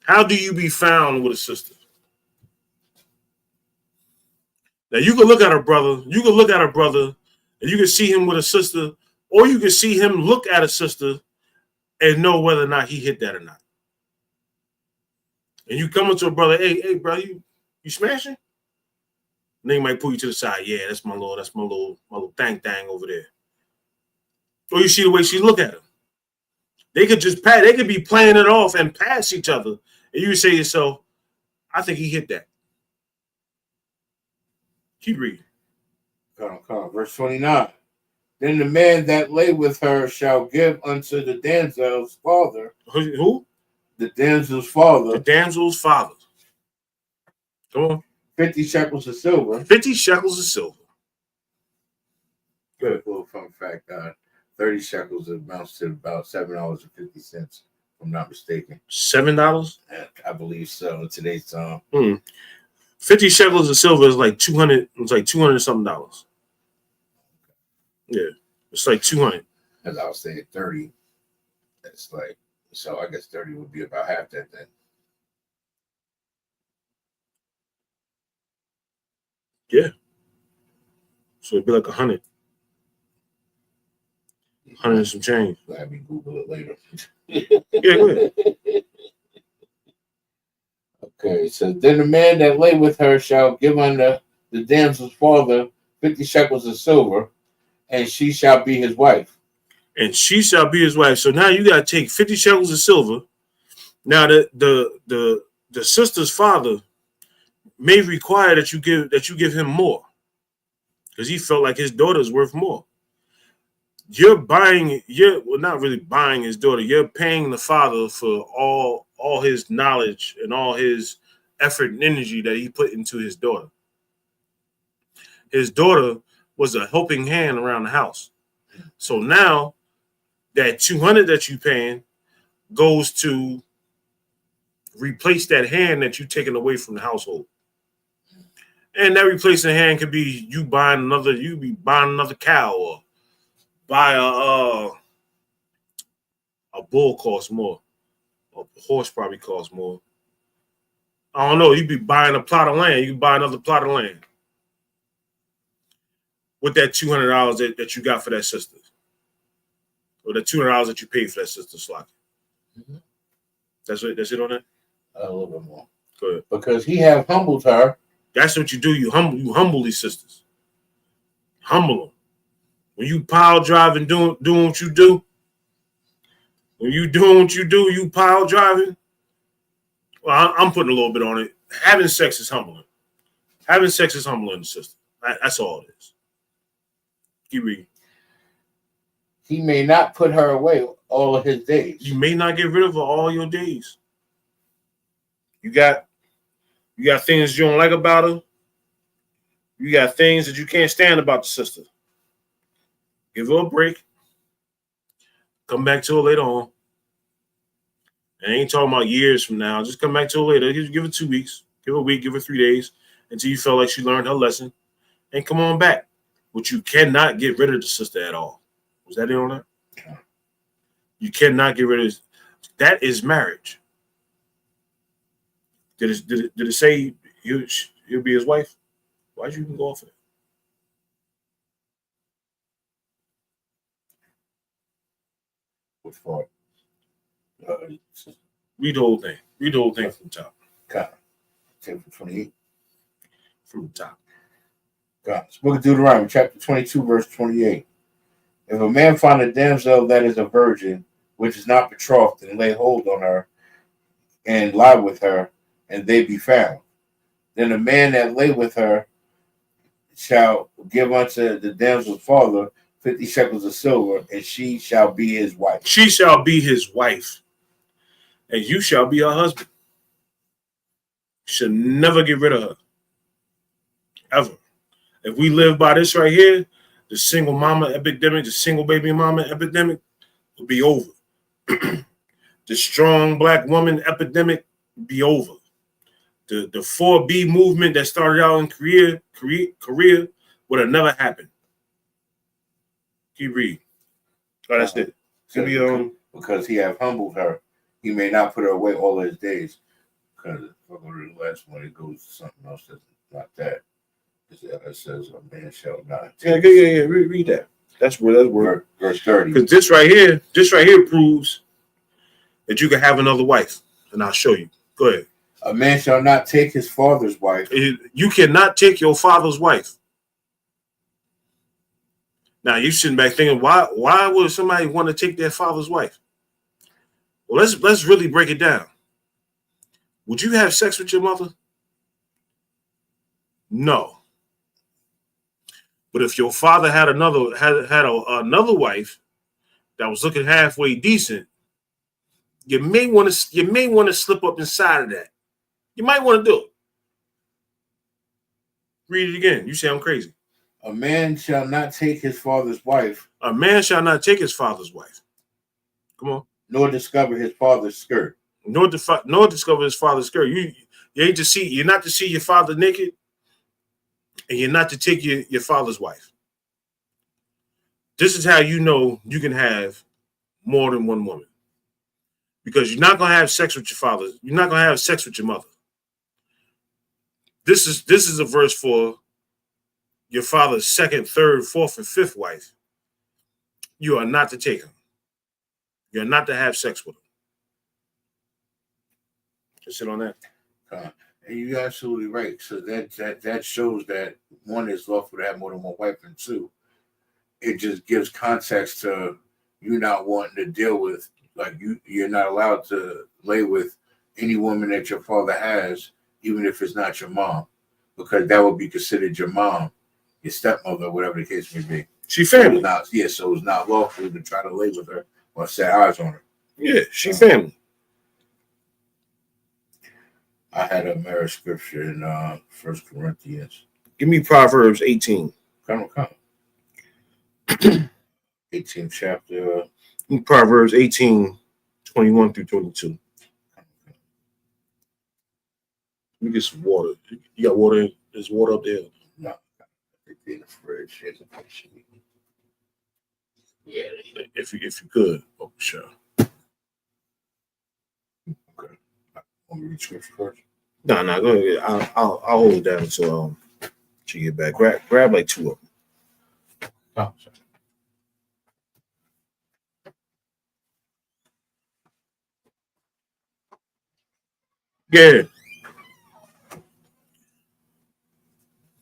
How do you be found with a sister? Now you can look at her brother. You can look at her brother, and you can see him with a sister, or you can see him look at a sister and know whether or not he hit that or not. And you come up to a brother, hey, brother, you smashing? And they might pull you to the side. Yeah, that's my little thang over there. Or you see the way she look at him. They could be playing it off and pass each other. And you would say to yourself, I think he hit that. Keep reading. Come. Verse 29. Then the man that lay with her shall give unto the damsel's father. Who? The damsel's father. The damsel's father. Come on. 50 shekels of silver. 50 shekels of silver. Good little fun fact. 30 shekels amounts to about $7.50 I'm not mistaken. $7? I believe so. In today's time. 50 shekels of silver is like 200. It's like $200 something. Yeah, it's like 200. As I was saying, 30. It's like, so I guess 30 would be about half that then. Yeah. So it'd be like 100. 100 and some change. Let me Google it later. Yeah, go ahead. Okay, so then the man that lay with her shall give unto the damsel's father 50 shekels of silver, and she shall be his wife. And she shall be his wife. So now you got to take 50 shekels of silver. Now the sister's father may require that you give him more, because he felt like his daughter's worth more. You're not really buying his daughter. You're paying the father for all his knowledge and all his effort and energy that he put into his daughter. His daughter was a helping hand around the house. So now that 200 that you paying goes to replace that hand that you've taken away from the household. And that replacing hand could be you buying another cow, or buy a bull costs more. A horse probably costs more. I don't know. You'd be buying a plot of land. You can buy another plot of land with that $200 that you got for that sister, or the $200 that you paid for that sister slot. Mm-hmm. That's it on that. A little bit more. Go ahead. Because he have humbled her. That's what you do. You humble these sisters. Humble them. When you pile driving, doing what you do. When you doing what you do, you pile driving. Well, I'm putting a little bit on it. Having sex is humbling. Having sex is humbling the sister. That's all it is. Keep reading. He may not put her away all of his days. You may not get rid of her all your days. You got things you don't like about her. You got things that you can't stand about the sister. Give her a break. Come back to her later on. And I ain't talking about years from now. Just come back to her later. Give her 2 weeks. Give her a week. Give her 3 days until you feel like she learned her lesson. And come on back. But you cannot get rid of the sister at all. Was that it on that? You cannot get rid of this. That is marriage. Did it say he'll be his wife? Why'd you even go off of it? Which part? Read the whole thing. Read the whole thing from the top. God. From 28. From the top. God. Book of Deuteronomy, chapter 22, verse 28. If a man find a damsel that is a virgin, which is not betrothed, and lay hold on her, and lie with her, and they be found, then the man that lay with her shall give unto the damsel's father 50 shekels of silver, and she shall be his wife. She shall be his wife, and you shall be her husband. You should never get rid of her. Ever. If we live by this right here, the single mama epidemic, the single baby mama epidemic will be over. The strong black woman epidemic will be over. The 4B movement that started out in Korea would have never happened. Keep reading. Oh, that's it. Because he have humbled her, he may not put her away all his days. Because if I go to the last one, it goes to something else that's not that. It says a man shall not. Yeah. Read that. That's word. Verse 30. Because this right here proves that you can have another wife, and I'll show you. Go ahead. A man shall not take his father's wife. You cannot take your father's wife. Now you sitting back thinking, why would somebody want to take their father's wife? Well, let's really break it down. Would you have sex with your mother? No. But if your father had another wife that was looking halfway decent, you may want to slip up inside of that. You might want to do it. Read it again. You say I'm crazy. A man shall not take his father's wife. A man shall not take his father's wife. Come on. Nor discover his father's skirt. Nor discover his father's skirt. You ain't to see. You're not to see your father naked, and you're not to take your father's wife. This is how you know you can have more than one woman, because you're not gonna have sex with your father. You're not gonna have sex with your mother. This is a verse for your father's second, third, fourth, and fifth wife. You are not to take him. You're not to have sex with him. Just sit on that. And you're absolutely right. So that shows that one is lawful to have more than one wife, and two, it just gives context to you not wanting to deal with, like, you're not allowed to lay with any woman that your father has, even if it's not your mom, because that would be considered your mom, your stepmother, whatever the case may be. She family. So it's not lawful to try to lay with her or set eyes on her. Yeah, she family. I had a marriage scripture in 1 Corinthians. Give me Proverbs 18. Come. 18th chapter. Proverbs 18, 21 through 22. Let me get some water. You got water? There's water up there? No. It's in the fridge. Yeah. If you could. Oh, sure. Okay. Want me to read scripture first? No, go ahead. I'll hold it down until she get back. Grab like two of them. Oh, sorry. Yeah.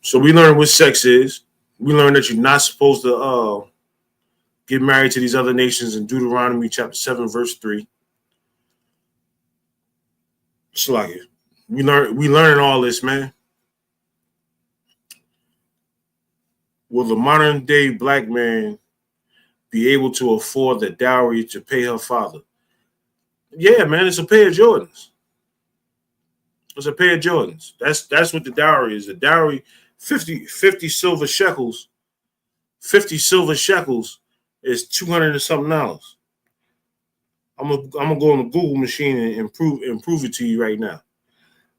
So we learned what sex is. We learned that you're not supposed to get married to these other nations in Deuteronomy chapter 7, verse 3. It's like it. We learn all this, man. Will the modern day black man be able to afford the dowry to pay her father? Yeah, man, it's a pair of Jordans. It's a pair of Jordans. That's what the dowry is. The dowry, 50 silver shekels. 50 silver shekels is $200 and something. I'm gonna go on the Google machine and improve it to you right now.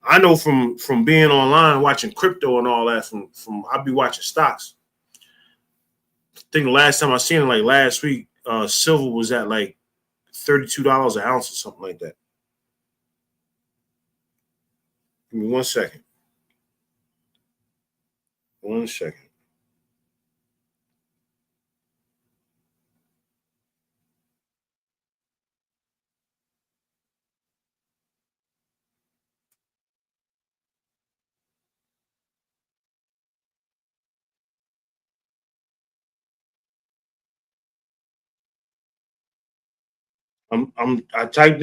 I know from being online, watching crypto and all that. From I'll be watching stocks. I think the last time I seen it, like last week, silver was at like $32 an ounce or something like that. Give me 1 second. 1 second. I typed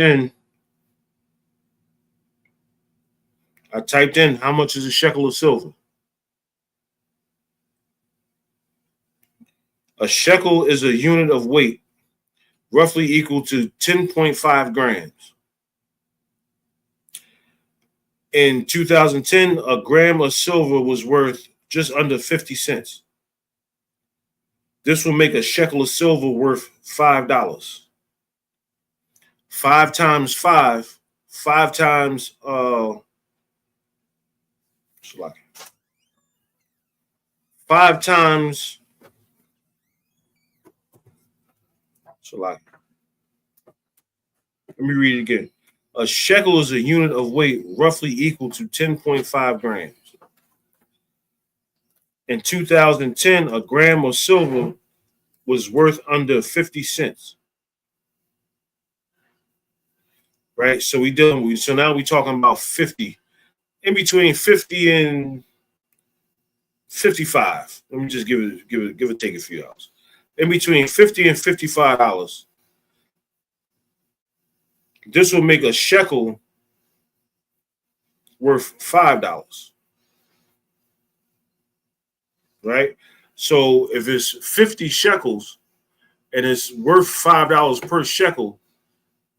in how much is a shekel of silver. A shekel is a unit of weight, roughly equal to 10.5 grams. In 2010, a gram of silver was worth just under 50 cents. This will make a shekel of silver worth $5. 5 times 5 times 5 times. Let me read it again. A shekel is a unit of weight roughly equal to 10.5 grams. In 2010, a gram of silver was worth under 50 cents. Right? So now we're talking about 50. In between 50 and 55. Let me just give it take a few dollars. In between $50 and $55. This will make a shekel worth $5. Right? So if it's 50 shekels and it's worth $5 per shekel,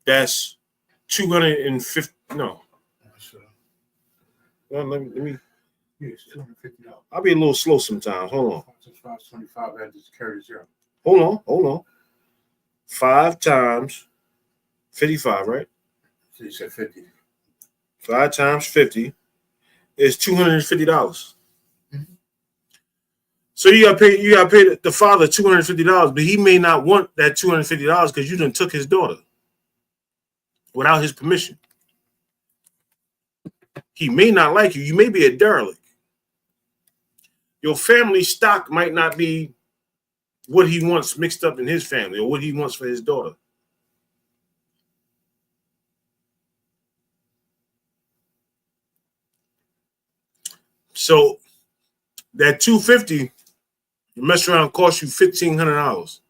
that's 250. No. Let me. It's $250. I'll be a little slow sometimes. Hold on. 525. I just carry 0. Hold on. 5 times 55, right? So you said 50. 5 times 50 is $250. So you got to pay the father $250, but he may not want that $250 because you done took his daughter without his permission. He may not like you. You may be a derelict. Your family stock might not be what he wants mixed up in his family or what he wants for his daughter. So that $250, you mess around, cost you $1,500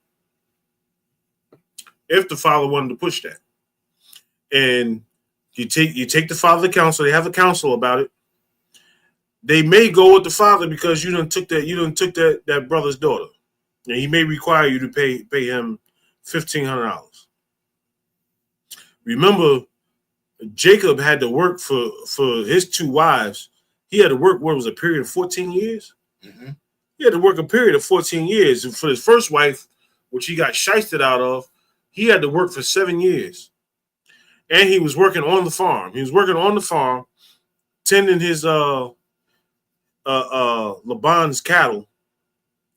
if the father wanted to push that. And you take the father to counsel. They have a counsel about it. They may go with the father because you done took that brother's daughter, and he may require you to pay him $1,500. Remember, Jacob had to work for his 2 wives. He had to work, what was a period of 14 years? Mm-hmm. He had to work a period of 14 years. And for his first wife, which he got shysted out of, he had to work for 7 years. And he was working on the farm. He was working on the farm, tending his Laban's cattle,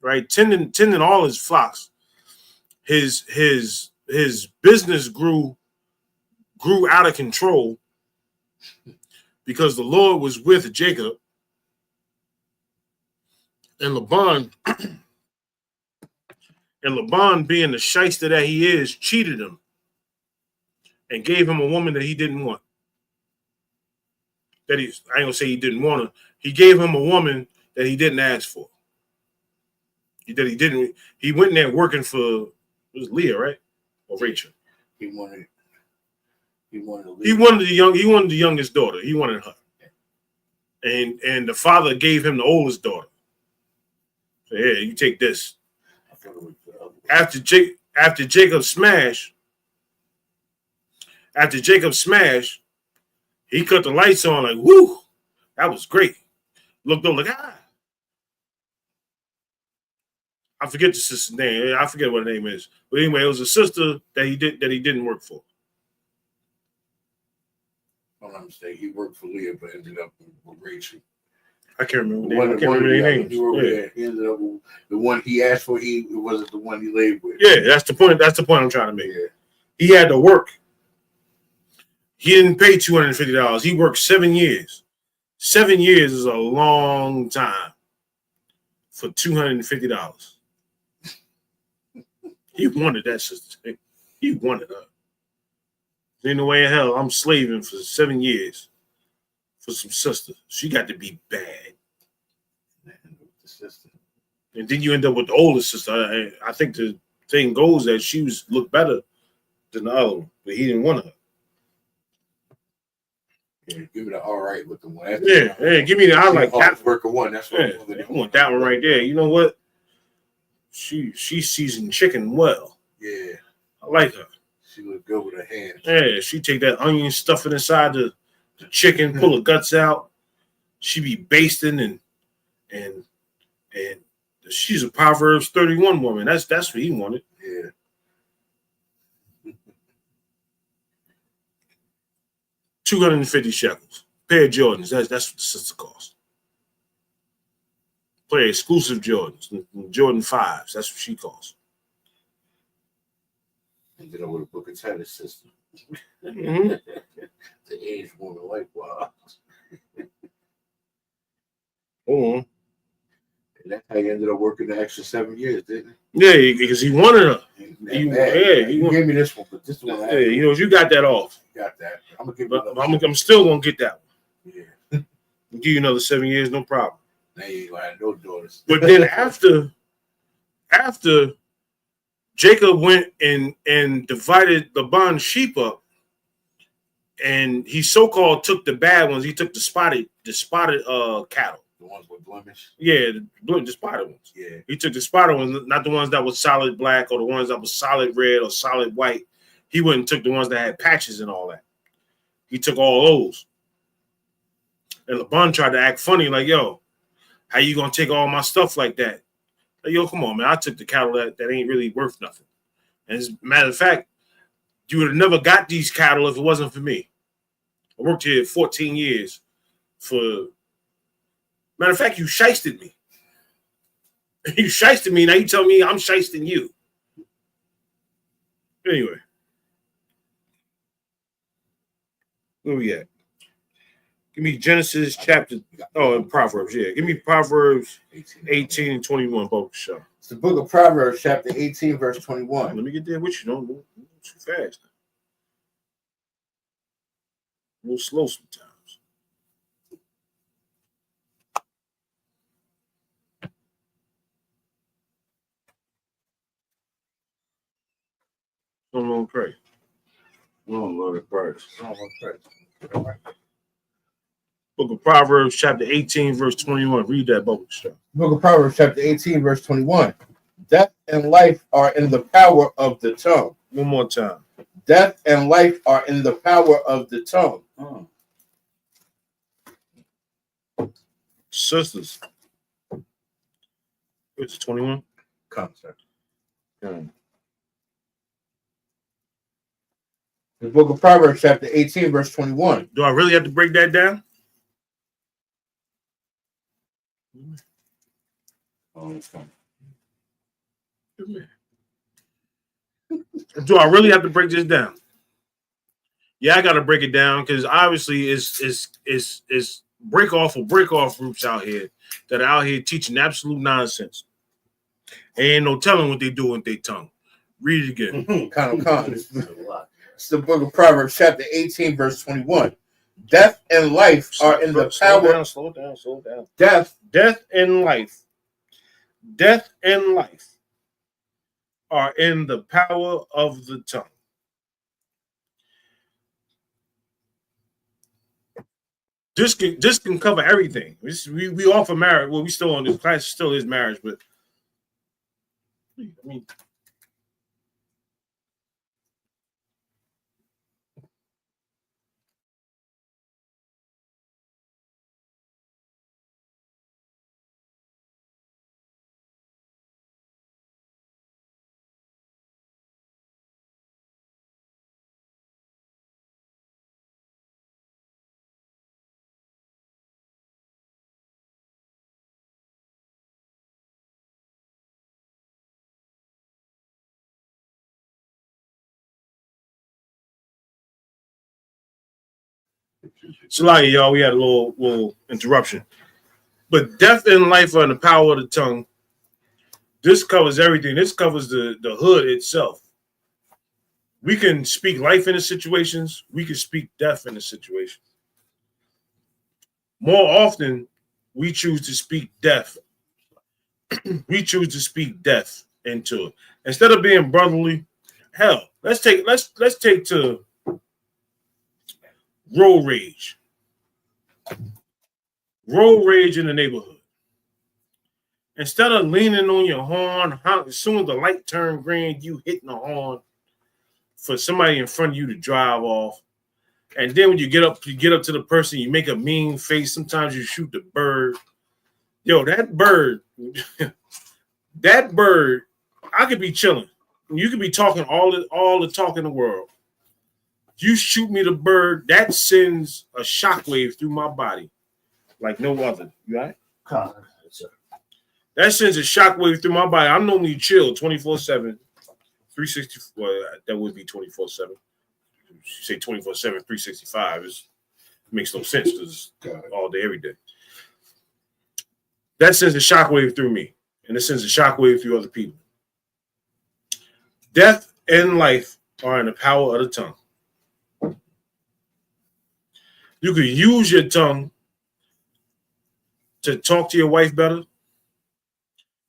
right? Tending all his flocks. His business grew out of control because the Lord was with Jacob, and Laban being the shyster that he is, cheated him and gave him a woman that he didn't want. I ain't gonna say he didn't want her. He gave him a woman that he didn't ask for. He went in there working for, it was Leah, right? Or Rachel. He wanted the youngest daughter. He wanted her. And the father gave him the oldest daughter. So yeah, you take this. After Jacob smashed, he cut the lights on like, whoo, that was great. Looked over like, I forget the sister's name. I forget what her name is. But anyway, it was a sister that he didn't work for. If I'm not mistaken, he worked for Leah, but ended up with Rachel. I can't remember their names. He ended up with the one he asked for. It wasn't the one he laid with. Yeah, that's the point. That's the point I'm trying to make. Yeah. He had to work. He didn't pay $250. He worked 7 years. 7 years is a long time for $250. He wanted that sister. He wanted her. There ain't no way in hell I'm slaving for 7 years for some sister. She got to be bad. And then you end up with the older sister. I think the thing goes that she looked better than the other one, but he didn't want her. Yeah, give me the all right with the one. Yeah, give me the I like that worker one. That's what I want that one right there. You know what? She seasoned chicken well. Yeah, I like her. She look good with her hands. Yeah, she take that onion, stuff it inside the chicken, pull the guts out. She be basting and she's a Proverbs 31 woman. That's what he wanted. Yeah. $250 shekels. Pair of Jordans. That's what the sister cost. Pair of exclusive Jordans. Jordan 5s. That's what she cost. Ended up with a book of tennis system. Mm-hmm. The age woman likewise. Hold on. And that's how he ended up working the extra 7 years, didn't he? Yeah, because he wanted her. He gave me this one, but this one. Yeah, you got that off. Got that. I'm gonna give I'm still gonna get that one. Yeah. I'll give you another 7 years, no problem. Now you ain't gonna have no daughters. But then after Jacob went and divided Laban's sheep up, and he so-called took the bad ones. He took the spotted cattle. The ones with blemish. Yeah, the spotted ones. Yeah. He took the spotted ones, not the ones that was solid black or the ones that was solid red or solid white. He went and took the ones that had patches and all that. He took all those. And Laban tried to act funny, like, yo, how you gonna take all my stuff like that? Like, yo, come on, man. I took the cattle that ain't really worth nothing. And as a matter of fact, You would have never got these cattle if it wasn't for me. I worked here 14 years for... Matter of fact, you shysted me. You shysted me, now you tell me I'm shysting you. Anyway. Where we at? Give me Genesis chapter... Oh, and Proverbs, yeah. Give me Proverbs 18 and 21, both show. It's the book of Proverbs, chapter 18, verse 21. Let me get there with you. Don't move too fast. A little slow sometimes. Come on, pray. Oh, Lord, pray. Book of Proverbs, chapter 18, verse 21. Read that, book show. Book of Proverbs, chapter 18, verse 21. Death and life are in the power of the tongue. One more time. Death and life are in the power of the tongue. Sisters. It's 21. Come, sir. Okay. The book of Proverbs, chapter 18, verse 21. Do I really have to break that down? Oh, it's fine. Do I really have to break this down? Yeah, I got to break it down because obviously it's break off groups out here that are out here teaching absolute nonsense. Ain't no telling what they do with their tongue. Read it again. It's the book of Proverbs, chapter 18, verse 21. Death and life are in the power. Slow down. Death and life are in the power of the tongue. This can cover everything. We offer marriage. Well, we still on this class. Still is marriage, but I mean. Salaya, y'all, we had a little interruption. But death and life are in the power of the tongue. This covers everything. This covers the hood itself. We can speak life in the situations. We can speak death in the situation. More often, we choose to speak death. We choose to speak death into it. Instead of being brotherly, hell, let's take to road rage. Road rage in the neighborhood. Instead of leaning on your horn, as soon as the light turned green, you hitting the horn for somebody in front of you to drive off. And then when you get up to the person, you make a mean face. Sometimes you shoot the bird. Yo, that bird, I could be chilling. You could be talking all the talk in the world. You shoot me the bird, that sends a shockwave through my body like no other. You all right? That sends a shockwave through my body. I'm normally chill 24/7, 364. That would be 24/7. You say 24/7, 365 it makes no sense because all day, every day. That sends a shockwave through me, and it sends a shockwave through other people. Death and life are in the power of the tongue. You could use your tongue to talk to your wife better.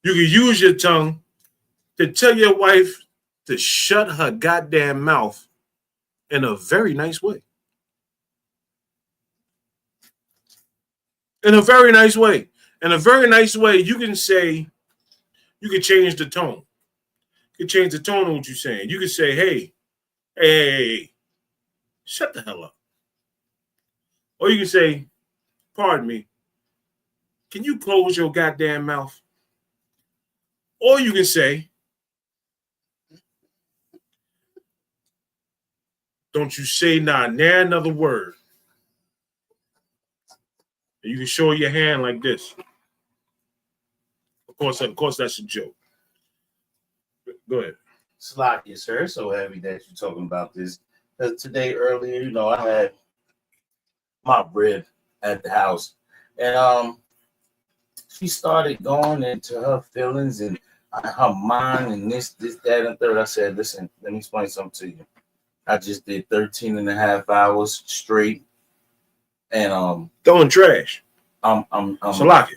You could use your tongue to tell your wife to shut her goddamn mouth in a very nice way. In a very nice way. In a very nice way, you can say, you can change the tone. You can change the tone of what you're saying. You can say, hey, shut the hell up. Or you can say, pardon me, can you close your goddamn mouth? Or you can say, don't you say another word. You can show your hand like this. Of course, that's a joke. Go ahead. Slocky, sir. So happy that you're talking about this. Today earlier, you know, I had my rib at the house, and she started going into her feelings and her mind and this, that, and third. I said, listen, let me explain something to you. I just did 13 and a half hours straight, and throwing trash. I'm Slocky.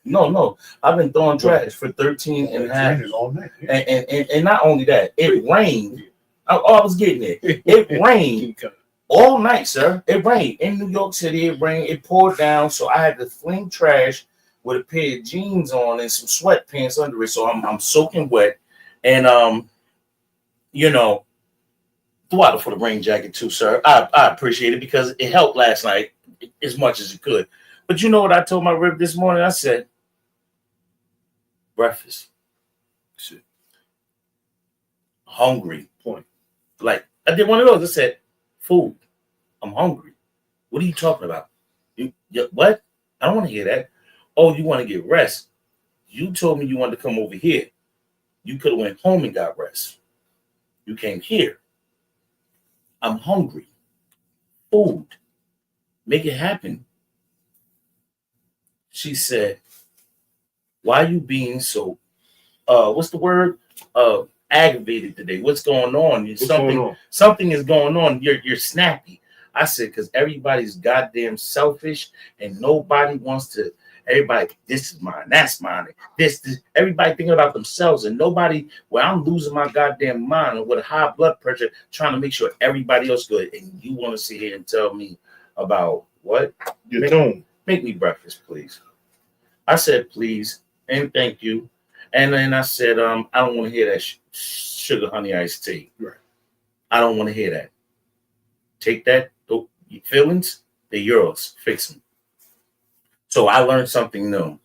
No. I've been throwing trash for 13 and a half. And not only that, it rained. I was getting it. It rained all night, sir. It rained in New York City. It rained. It poured down. So I had to fling trash with a pair of jeans on and some sweatpants under it. So I'm soaking wet. And you know, throw out for the rain jacket too, sir. I appreciate it because it helped last night as much as it could. But you know what I told my rib this morning? I said, breakfast. Shit. Hungry. Point. Like, I did one of those. I said, food. I'm hungry. What are you talking about? You what? I don't want to hear that. Oh, you want to get rest. You told me you wanted to come over here. You could have went home and got rest. You came here. I'm hungry. Food. Make it happen. She said, why are you being so, what's the word? Aggravated today. What's going on? Something is going on. You're snappy. I said, because everybody's goddamn selfish and nobody wants to, everybody, this is mine, that's mine. This, everybody thinking about themselves and nobody, well, I'm losing my goddamn mind with high blood pressure, trying to make sure everybody else good. And you want to sit here and tell me about what? Make me breakfast, please. I said, please, and thank you. And then I said, I don't want to hear that sugar honey iced tea. Right. I don't want to hear that. Take that, your feelings, they're yours. Fix them. So I learned something new.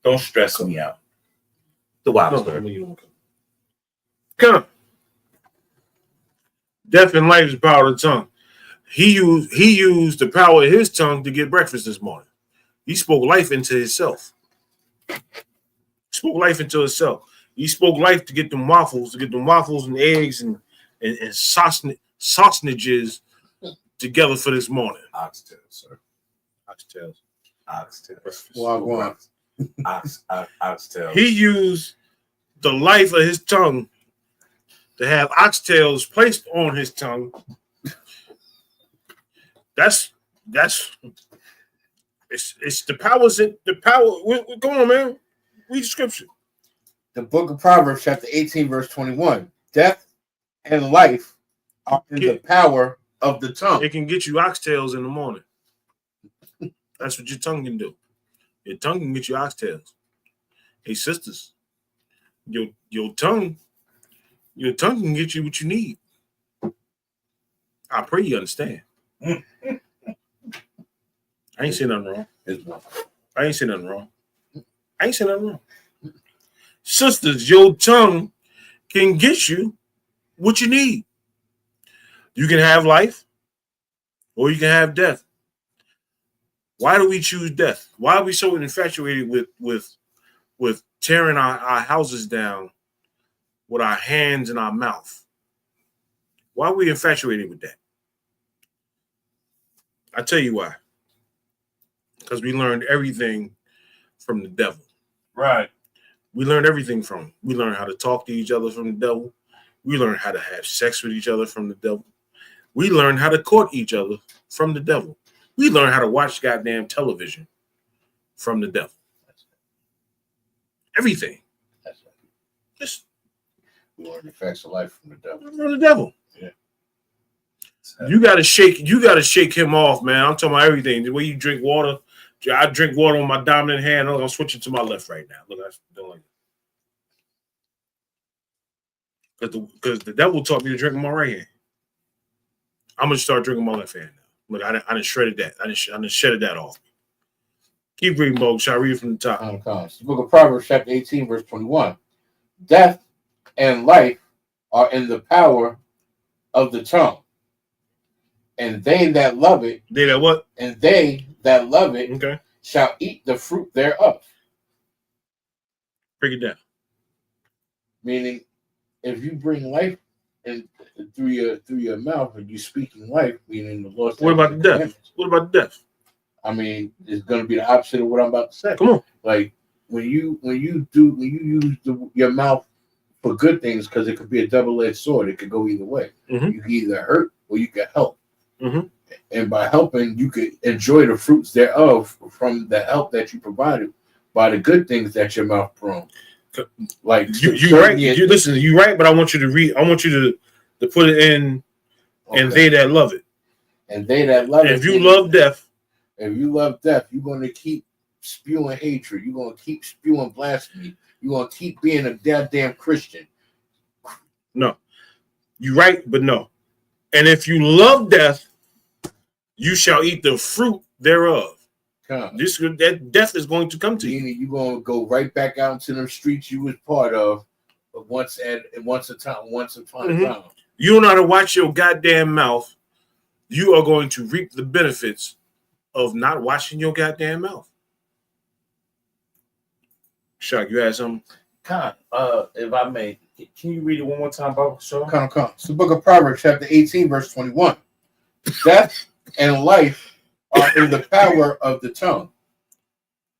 Don't stress me out. The wild Come. Death and life is the power of the tongue. He used the power of his tongue to get breakfast this morning. He spoke life into himself. Spoke life into himself. He spoke life to get them waffles and eggs and sausages together for this morning. Oxtails, sir. Oxtails. Oxtails. He used the life of his tongue to have oxtails placed on his tongue. That's it's the powers in the power. Come on, man. Read the scripture. The book of Proverbs, chapter 18, verse 21. Death and life are in the power of the tongue. It can get you oxtails in the morning. That's what your tongue can do. Your tongue can get you oxtails. Hey, sisters, your tongue can get you what you need. I pray you understand. I ain't saying nothing wrong. I ain't saying nothing wrong. Sisters, your tongue can get you what you need. You can have life or you can have death. Why do we choose death? Why are we so infatuated with tearing our houses down with our hands and our mouth? Why are we infatuated with that? I tell you why. Because we learned everything from the devil. Right. We learned everything from him. We learned how to talk to each other from the devil. We learned how to have sex with each other from the devil. We learned how to court each other from the devil. We learned how to watch goddamn television from the devil. Everything. That's right. Just we learned the facts of life from the devil. From the devil. Yeah. You gotta shake him off, man. I'm talking about everything. The way you drink water. I drink water on my dominant hand. I'm gonna switch it to my left right now. Look, I don't like it. Because the devil taught me to drink with my right hand. I'm gonna start drinking my left hand now. Look, I done shredded that. I done shedded that off. Keep reading, Bo. Shall I read it from the top? The book of Proverbs, chapter 18, verse 21. Death and life are in the power of the tongue, And they that love it. They that what? And they that love it shall eat the fruit thereof. Break it down. Meaning, if you bring life in through your mouth and you speaking life, meaning the Lord. What about the death? What about the death? I mean, it's going to be the opposite of what I'm about to say. Come on. Like when you use your mouth for good things, because it could be a double-edged sword. It could go either way. You can either hurt or you can help. And by helping, you could enjoy the fruits thereof from the help that you provided by the good things that your mouth brought. Like you right. Listen, you right, but I want you to read. I want you to put it in. And they that love it. And they that love it. If you love death. If you love death, you're going to keep spewing hatred. You're going to keep spewing blasphemy. You're going to keep being a goddamn Christian. No. You're right, but no. And if you love death, you shall eat the fruit thereof. That death is going to come to you. You're going to go right back out into them streets you was part of once upon a time. You don't know how to watch your goddamn mouth. You are going to reap the benefits of not watching your goddamn mouth. Shock, you had something? If I may, can you read it one more time, Baba? Sure. It's the book of Proverbs, chapter 18, verse 21. Death and life are in the power of the tongue.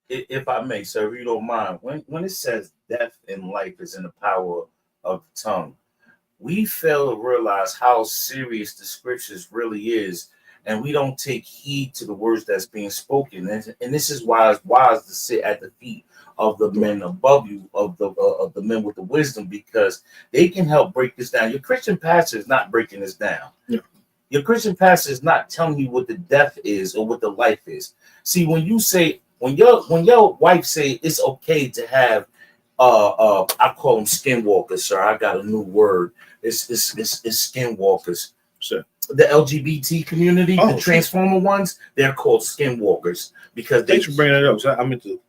If I may, sir, if you don't mind, when it says death and life is in the power of the tongue, we fail to realize how serious the scriptures really is, and we don't take heed to the words that's being spoken. And this is why it's wise to sit at the feet of the men above you, of the men with the wisdom, because they can help break this down. Your Christian pastor is not breaking this down. Yeah. Your Christian pastor is not telling you what the death is or what the life is. See, when your wife say it's okay to have I call them skinwalkers, sir. I got a new word. It's skinwalkers. Sir. The LGBT community, the transformer ones, they're called skinwalkers because thanks for bringing that up. So I meant to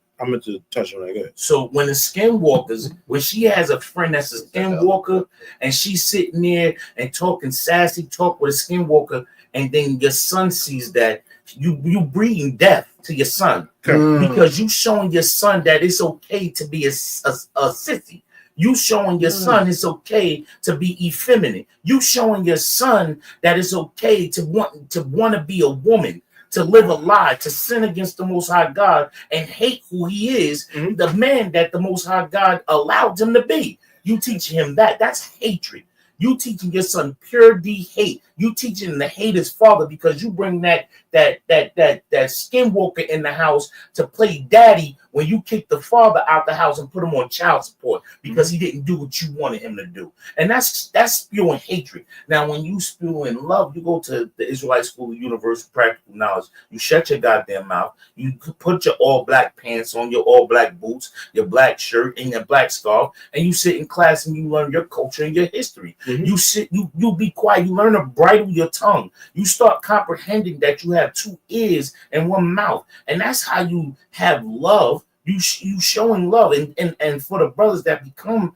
touch on that. Good. So when the skinwalkers, when she has a friend that's a skinwalker and she's sitting there and talking sassy talk with a skinwalker, and then your son sees that, you breeding death to your son because you showing your son that it's okay to be a sissy. You showing your son it's okay to be effeminate. You showing your son that it's okay to want to be a woman, to live a lie, to sin against the Most High God and hate who he is, the man that the Most High God allowed him to be. You teach him that. That's hatred. You teaching your son pure hate. You teaching him to hate his father because you bring that skinwalker in the house to play daddy when you kick the father out the house and put him on child support because he didn't do what you wanted him to do. And that's spewing hatred. Now, when you spew in love, you go to the Israelite School of Universal Practical Knowledge. You shut your goddamn mouth. You put your all black pants on, your all black boots, your black shirt, and your black scarf, and you sit in class and you learn your culture and your history. You sit, you be quiet. You learn to bridle your tongue. You start comprehending that you have two ears and one mouth, and that's how you have love. You showing love, and for the brothers that become,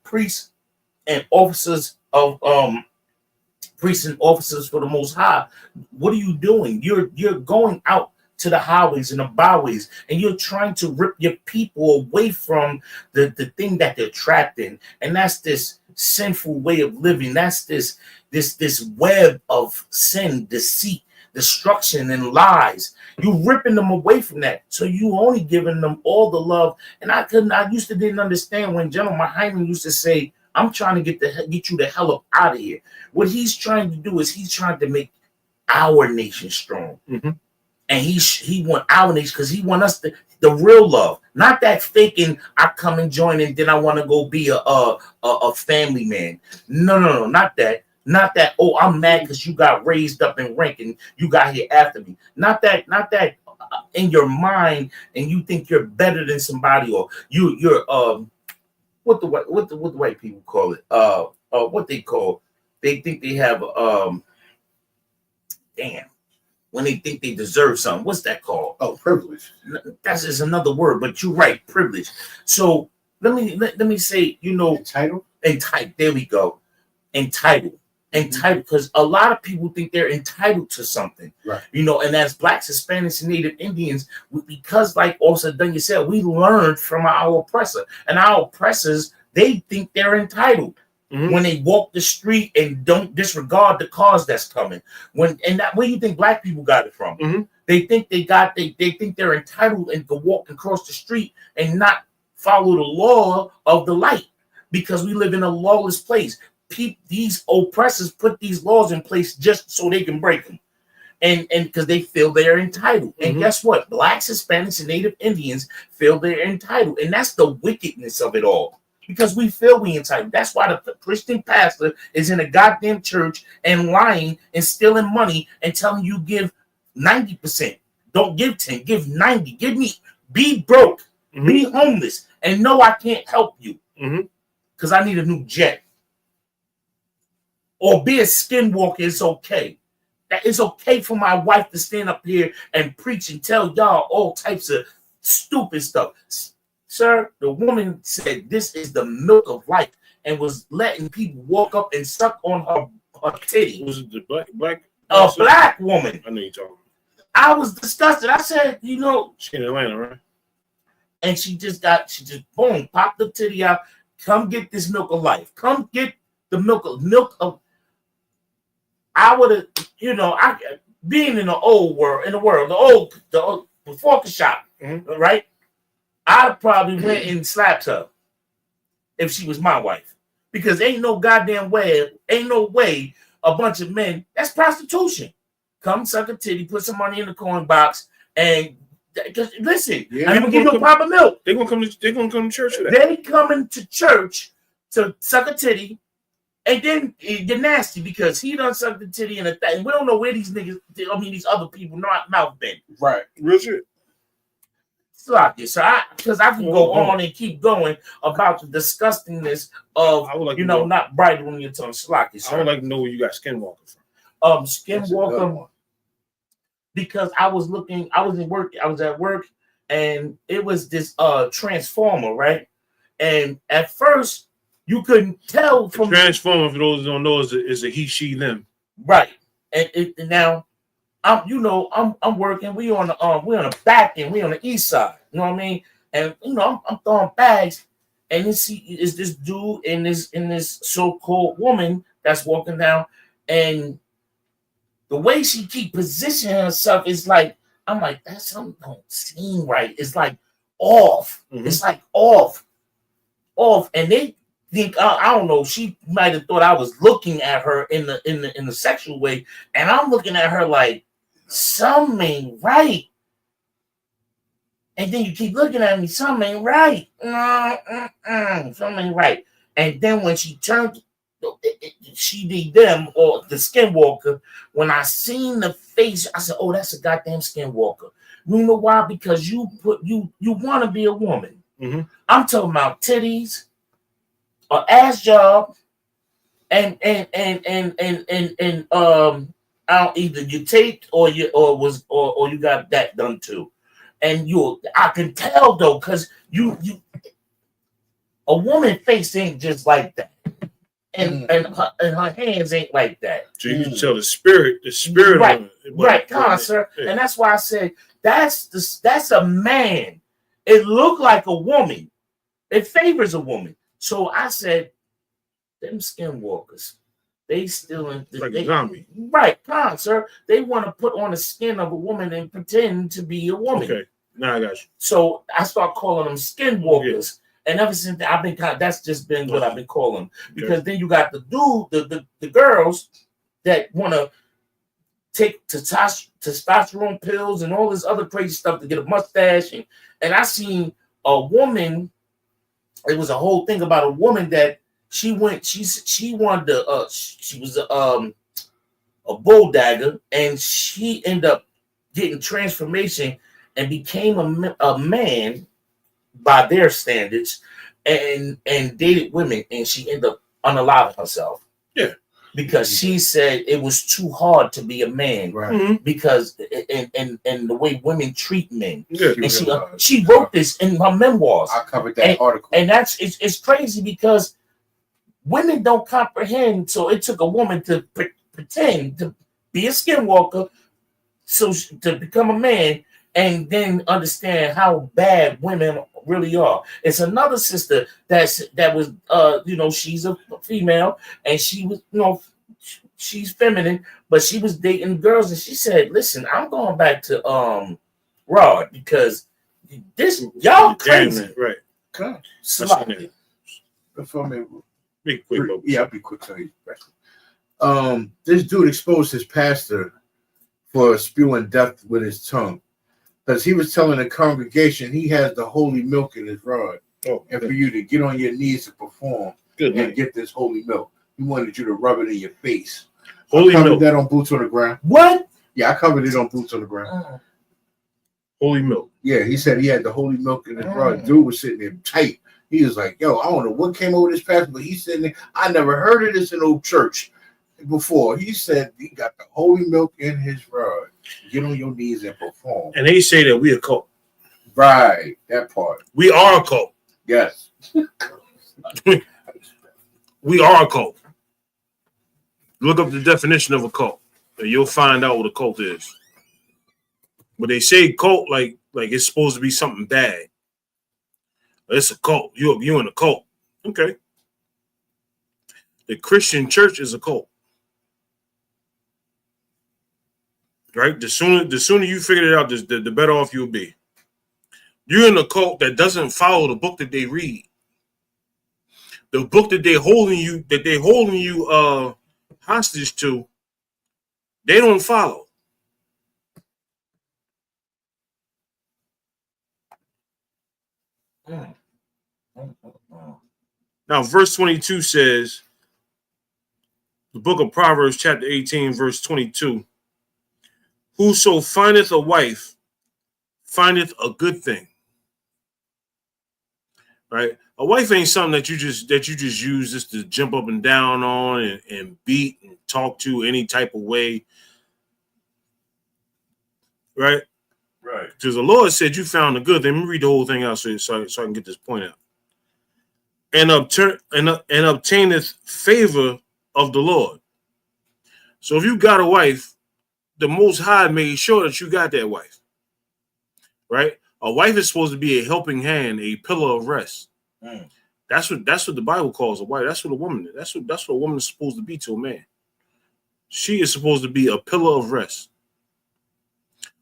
priests and officers of priests and officers for the Most High, what are you doing? You're going out to the highways and the byways, and you're trying to rip your people away from the thing that they're trapped in, and that's this sinful way of living. That's this web of sin, deceit, destruction, and lies. You're ripping them away from that. So you only giving them all the love. And I didn't understand when General Mahayman used to say, I'm trying to get you the hell up out of here. What he's trying to do is he's trying to make our nation strong. And he want our nation because he want us the real love, not that faking. I come and join and then I want to go be a family man. No, not that. Not that, oh, I'm mad because you got raised up in rank and you got here after me. Not that in your mind and you think you're better than somebody, or you're what the white people call it. What they think they have when they think they deserve something. What's that called? Oh, privilege. That's just another word, but you're right, privilege. So let me say, entitled. There we go. Entitled. entitled, because a lot of people think they're entitled to something, right? You know, and as Blacks, Hispanics, and Native Indians, because like also Dunya said, we learned from our oppressor, and our oppressors, they think they're entitled. When they walk the street and don't disregard the cars that's coming. Where do you think Black people got it from? They think they think they're entitled and can walk across the street and not follow the law of the light, because we live in a lawless place. These oppressors put these laws in place just so they can break them, and because they feel they're entitled. And guess what? Blacks, Hispanics, and Native Indians feel they're entitled, and that's the wickedness of it all. Because we feel we entitled. That's why the Christian pastor is in a goddamn church and lying and stealing money and telling you give 90%. Don't give 10, give 90. Be broke, be homeless, and no, I can't help you because I need a new jet. Or be a skinwalker. It's okay. It's okay for my wife to stand up here and preach and tell y'all all types of stupid stuff. Sir, the woman said this is the milk of life and was letting people walk up and suck on her titty. Was it the black? A black woman. I know you're talking. I was disgusted. I said, you know, she in Atlanta, right? And she just boom, popped the titty out. Come get this milk of life. Come get the milk of. I would have, you know, being in the old world, the old before the shop, right? I'd probably went and slapped her if she was my wife, because ain't no way a bunch of men, that's prostitution. Come suck a titty, put some money in the coin box, and listen, I'm gonna give you a proper milk. They're gonna come to church for that. They coming to church to suck a titty, and then you're nasty because he done sucked the titty in a thing. We don't know where these niggas, these other people mouth been. Right. Real shit. So because I can go on and keep going about the disgustingness of not bridling your tongue. Slocky, I would like to know where you got Skinwalker from. Skinwalker, because I was at work, and it was this transformer, right? And at first you couldn't tell from transformer. For those who don't know, is a he, she, them. Right. And now I'm working. We on the back end. We on the east side. You know what I mean? And I'm throwing bags, and is this dude and this so-called woman that's walking down, and the way she keep positioning herself is like, I'm like, that's something don't seem right. It's like off. It's like off, and they think I don't know. She might have thought I was looking at her in the sexual way, and I'm looking at her like something ain't right. And then you keep looking at me, something ain't right. Something ain't right. And then when she turned, she did them or the skinwalker. When I seen the face, I said, "Oh, that's a goddamn skinwalker." You know why? Because you want to be a woman. I'm talking about titties, an ass job, and either you taped or you got that done too. And I can tell though, because a woman face ain't just like that, and her hands ain't like that. So you can tell the spirit, right, sir. Yeah. And that's why I said that's a man. It looked like a woman. It favors a woman. So I said, them skinwalkers, they still in like a zombie. Right, sir. They want to put on the skin of a woman and pretend to be a woman. Okay. Now I got you. So I start calling them skinwalkers. And ever since then, that's just been what I've been calling them. Because then you got the girls that want to take testosterone pills and all this other crazy stuff to get a mustache. And I seen a woman, it was a whole thing about a woman that she wanted to, she was a bull dagger, and she ended up getting transformation and became a man by their standards, and dated women, and she ended up unaliving herself. Yeah, because she said it was too hard to be a man, right? Because and the way women treat men. Yeah, and she wrote this in her memoirs. I covered that article, and it's crazy because women don't comprehend. So it took a woman to pretend to be a skinwalker, to become a man, and then understand how bad women really are. It's another sister that was she's a female, and she was she's feminine, but she was dating girls, and she said, "Listen, I'm going back to Rod because this y'all crazy." Right. Okay. Be quick, yeah, I'll be quick. So this dude exposed his pastor for spewing death with his tongue, because he was telling the congregation he has the holy milk in his rod, and for you to get on your knees to perform and get this holy milk, he wanted you to rub it in your face. Holy I covered milk. that on Boots on the Ground. What? Yeah, I covered it on Boots on the Ground. Holy milk. Yeah, he said he had the holy milk in his rod. Dude was sitting there tight. He was like, "Yo, I don't know what came over this pastor, but he's sitting there. I never heard of this in old church before." He said he got the holy milk in his rod. Get on your knees and perform. And they say that we a cult. Right, that part. We are a cult. Yes. We are a cult. Look up the definition of a cult, and you'll find out what a cult is. But they say cult like it's supposed to be something bad. It's a cult. You in a cult. Okay. The Christian church is a cult. Right? The sooner you figure it out, the better off you'll be. You're in a cult that doesn't follow the book that they read. The book that they're holding you hostage to, they don't follow. Now, verse 22 says, the book of Proverbs, chapter 18, verse 22, whoso findeth a wife findeth a good thing. Right? A wife ain't something that you just use just to jump up and down on and beat and talk to any type of way. Right? Right. Because the Lord said you found a good thing. Let me read the whole thing out so I can get this point out. And obtaineth favor of the Lord. So if you got a wife, the Most High made sure that you got that wife. Right? A wife is supposed to be a helping hand, a pillar of rest. That's what the Bible calls a wife. That's what a woman is. That's what a woman is supposed to be to a man. She is supposed to be a pillar of rest.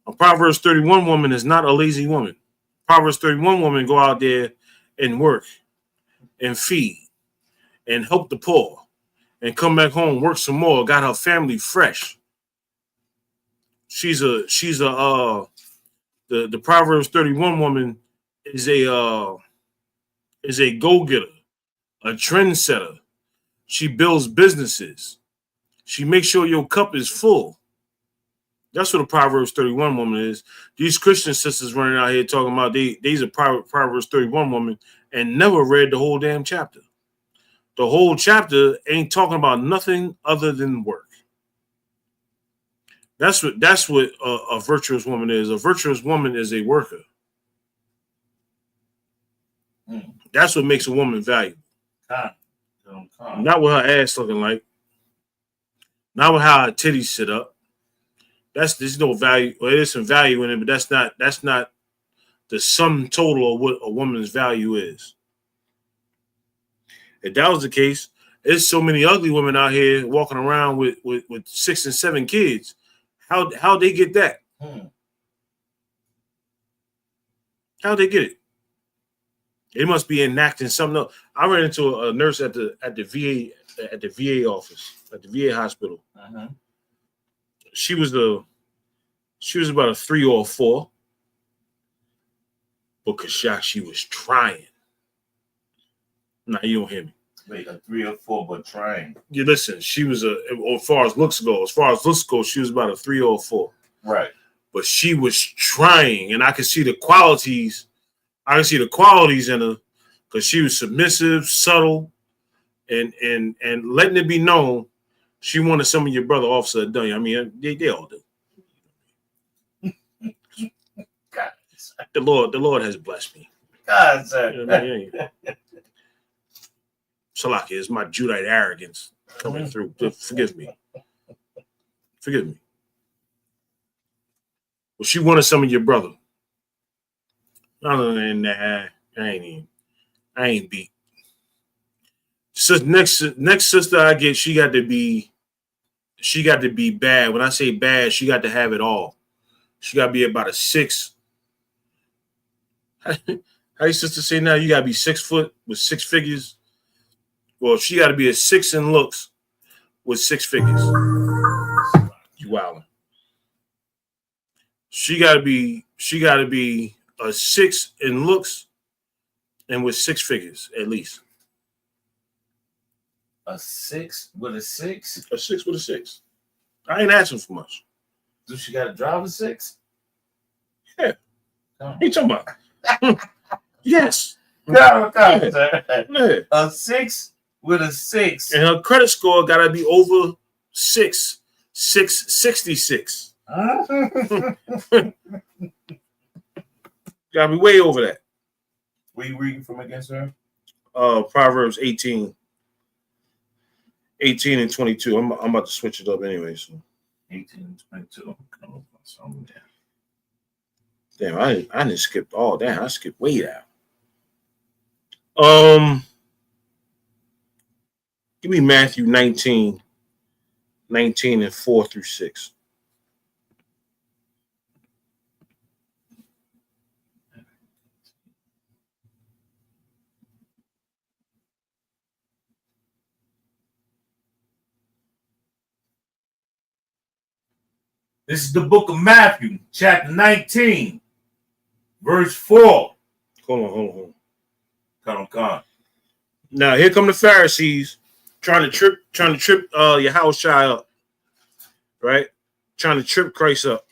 A Proverbs 31 woman is not a lazy woman. Proverbs 31 woman go out there and work and feed and help the poor and come back home, work some more, got her family fresh. The Proverbs 31 woman is a go-getter, a trendsetter. She builds businesses. She makes sure your cup is full. That's what a Proverbs 31 woman is. These Christian sisters running out here talking about they's a Proverbs 31 woman and never read the whole damn chapter. The whole chapter ain't talking about nothing other than work. That's what a virtuous woman is. A virtuous woman is a worker. That's what makes a woman valuable. Not with her ass looking like. Not with how her titties sit up. There's no value. Well, there's some value in it, but that's not the sum total of what a woman's value is. If that was the case, there's so many ugly women out here walking around with 6 and 7 kids. How they get that? How they get it? They must be enacting something else. I ran into a nurse at the VA office, at the VA hospital. She was about a 3 or a 4. But Kashak, she was trying. Nah, you don't hear me. Wait, a 3 or 4, but trying. You listen, she was as far as looks go, she was about a 3 or a 4. Right. But she was trying, and I could see the qualities. I could see the qualities in her because she was submissive, subtle, and letting it be known she wanted some of your brother officer done. I mean, they all do. The Lord has blessed me. God, sir. You know what I mean? Salaki, it's my Judite arrogance coming through. Forgive me. Forgive me. Well, she wanted some of your brother. Other than that, I ain't beat. So next sister I get, she got to be bad. When I say bad, she got to have it all. She got to be about a 6. How your sister say now? You got to be 6 foot with 6 figures. Well, she got to be a 6 in looks with 6 figures. You wildin'. She got to be a 6 in looks and with 6 figures at least. A 6 with a 6? A 6 with a 6. I ain't asking for much. Do she got to drive a 6? Yeah. What you talking about? Yes. Yeah. A 6 with a 6. And her credit score got to be over 666. Got to be way over that. Where you reading from against her? Proverbs 18 and 22. I'm about to switch it up anyway. So 18 and 22. Damn, I didn't skip all that. I skipped way down. Give me Matthew 19 and 4 through 6. This is the book of Matthew, chapter 19, verse 4. Hold on. Come. Now here come the Pharisees trying to trip Yahushua up, right? Trying to trip Christ up.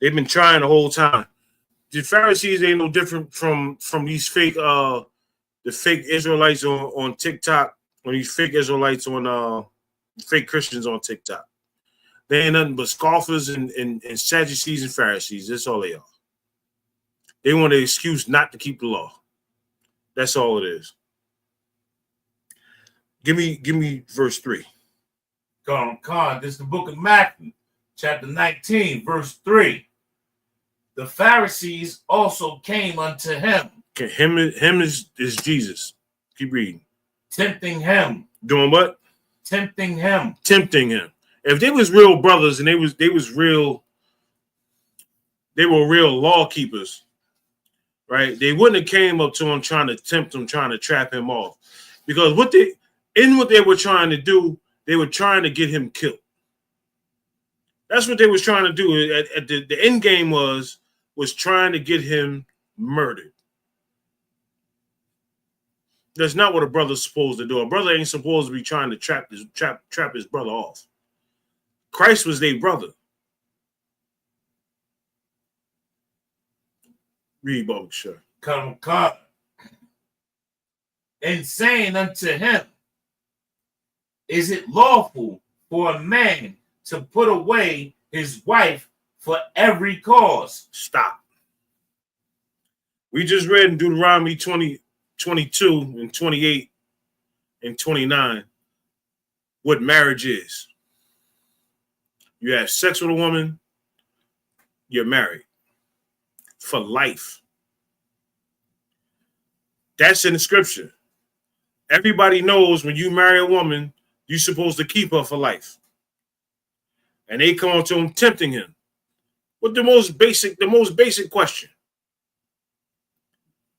They've been trying the whole time. The Pharisees ain't no different from these fake the fake Israelites on TikTok, or these fake Israelites on fake Christians on TikTok. They ain't nothing but scoffers and Sadducees and Pharisees. That's all they are. They want an excuse not to keep the law. That's all it is. Give me verse 3. Come. This is the book of Matthew, chapter 19, verse 3. The Pharisees also came unto him. Okay, him is Jesus. Keep reading. Tempting him. Doing what? Tempting him. If they was real brothers and they were real law keepers, right? They wouldn't have came up to him trying to tempt him, trying to trap him off. Because what they were trying to do, they were trying to get him killed. That's what they was trying to do. At the end game was trying to get him murdered. That's not what a brother's supposed to do. A brother ain't supposed to be trying to trap his brother off. Christ was their brother. Read, Babakshah. Come. And saying unto him, is it lawful for a man to put away his wife for every cause? Stop. We just read in Deuteronomy 20, 22 and 28 and 29 what marriage is. You have sex with a woman, you're married for life. That's in the scripture. Everybody knows when you marry a woman, you're supposed to keep her for life. And they come up to him tempting him. What the most basic question?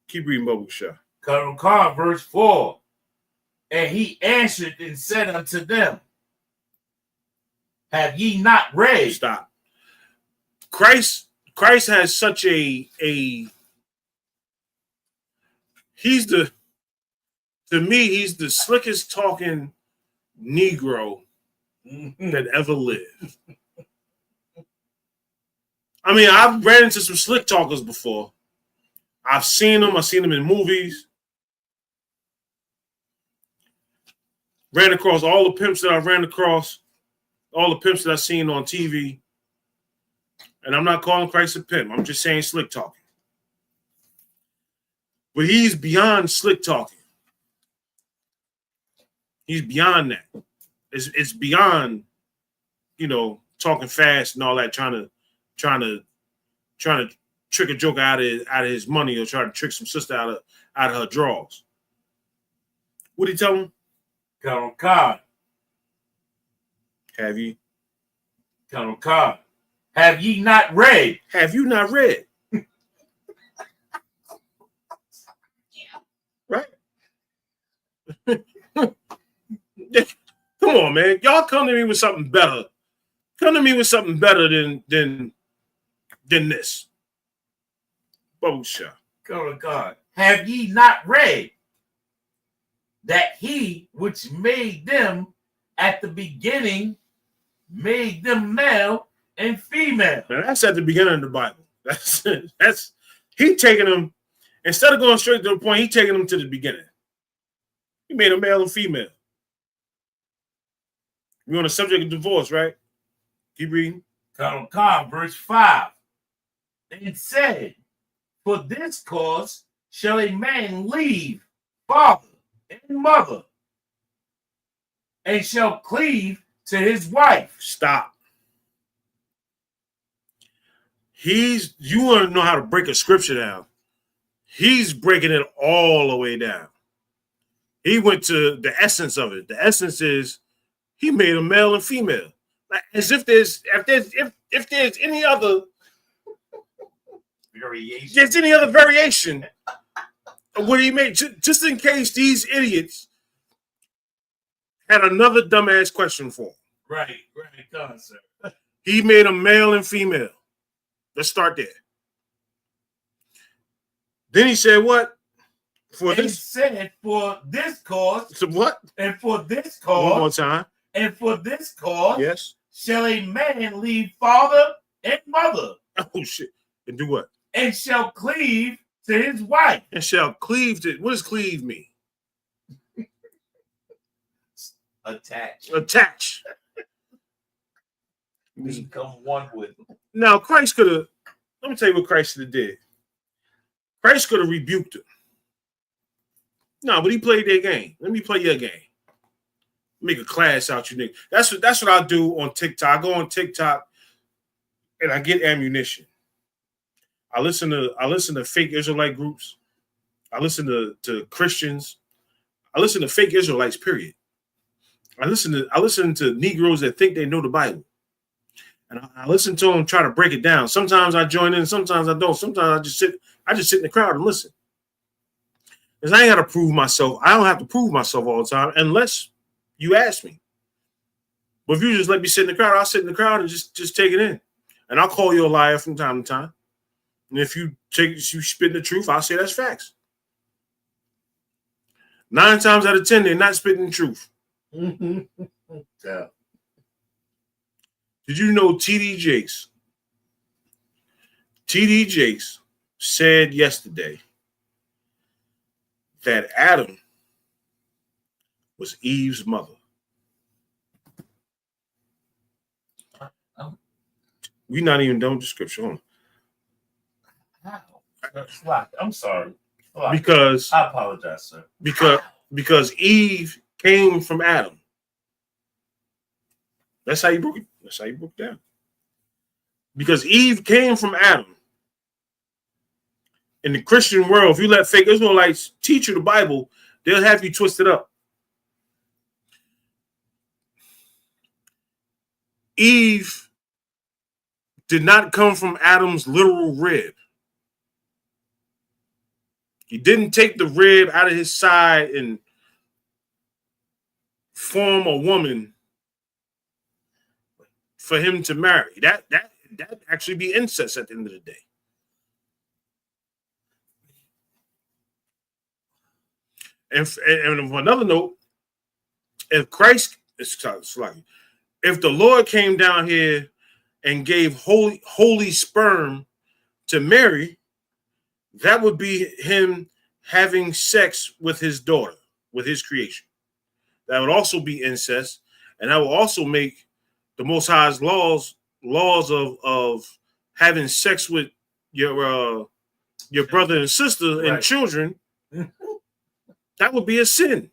Keep reading, Babakshah. Come, verse 4. And he answered and said unto them, have ye not read? Stop. Christ has such to me, he's the slickest talking Negro that ever lived. I mean, I've ran into some slick talkers before. I've seen them in movies. Ran across all the pimps that I ran across. All the pimps that I've seen on TV. And I'm not calling Christ a pimp. I'm just saying slick talking. But he's beyond slick talking. He's beyond that. It's beyond, talking fast and all that, trying to trick a joker out of his money or try to trick some sister out of her drawers. What did he tell him? Count on God. Have ye? Count on God. Have ye not read? Have you not read? Right? Come on, man. Y'all come to me with something better. Come to me with something better than this. Bubble shot. Count on God. Have ye not read that he which made them at the beginning made them male and female? Now that's at the beginning of the Bible. That's he taking them, instead of going straight to the point, he taking them to the beginning. He made them male and female. We're on the subject of divorce, right? Keep reading. Count on God, verse 5. And said, for this cause shall a man leave father and mother, and shall cleave to his wife. Stop. You want to know how to break a scripture down. He's breaking it all the way down. He went to the essence of it. The essence is he made them male and female. Like, as if there's any other variation. There's any other variation of what he made, just in case these idiots had another dumbass question for him. Right. Go on, sir. He made them male and female. Let's start there. Then he said what? He said, for this cause. So what? And for this cause. One more time. And for this cause. Yes. Shall a man leave father and mother. Oh, shit. And do what? And shall cleave to his wife. And shall cleave to. What does cleave mean? Attach. Become one with him. Now, Christ could have, let me tell you what Christ could have did. Christ could have rebuked him. No, but he played their game. Let me play your game. Make a class out you niggas. That's what I do on TikTok. I go on TikTok and I get ammunition. I listen to fake Israelite groups. I listen to Christians. I listen to fake Israelites, period. I listen to Negroes that think they know the Bible. And I listen to them try to break it down. Sometimes I join in, sometimes I don't. Sometimes I just sit in the crowd and listen. Because I ain't got to prove myself. I don't have to prove myself all the time unless you ask me. But if you just let me sit in the crowd, I'll sit in the crowd and just take it in. And I'll call you a liar from time to time. And if you spit the truth, I'll say that's facts. 9 times out of 10, they're not spitting the truth. Yeah. Did you know TD Jakes said yesterday that Adam was Eve's mother? We're not even done with the scripture. I'm sorry. Because I apologize, sir. Because Eve came from Adam. That's how you broke it. That's how you broke it down. Because Eve came from Adam. In the Christian world, if you let fake Israelites teach you the Bible, they'll have you twisted up. Eve did not come from Adam's literal rib. He didn't take the rib out of his side and form a woman for him to marry. That actually be incest at the end of the day. And on another note, if if the Lord came down here and gave holy sperm to Mary, that would be him having sex with his daughter, with his creation. That would also be incest, and that will also make the Most High's laws of having sex with your brother and sister and children. That would be a sin.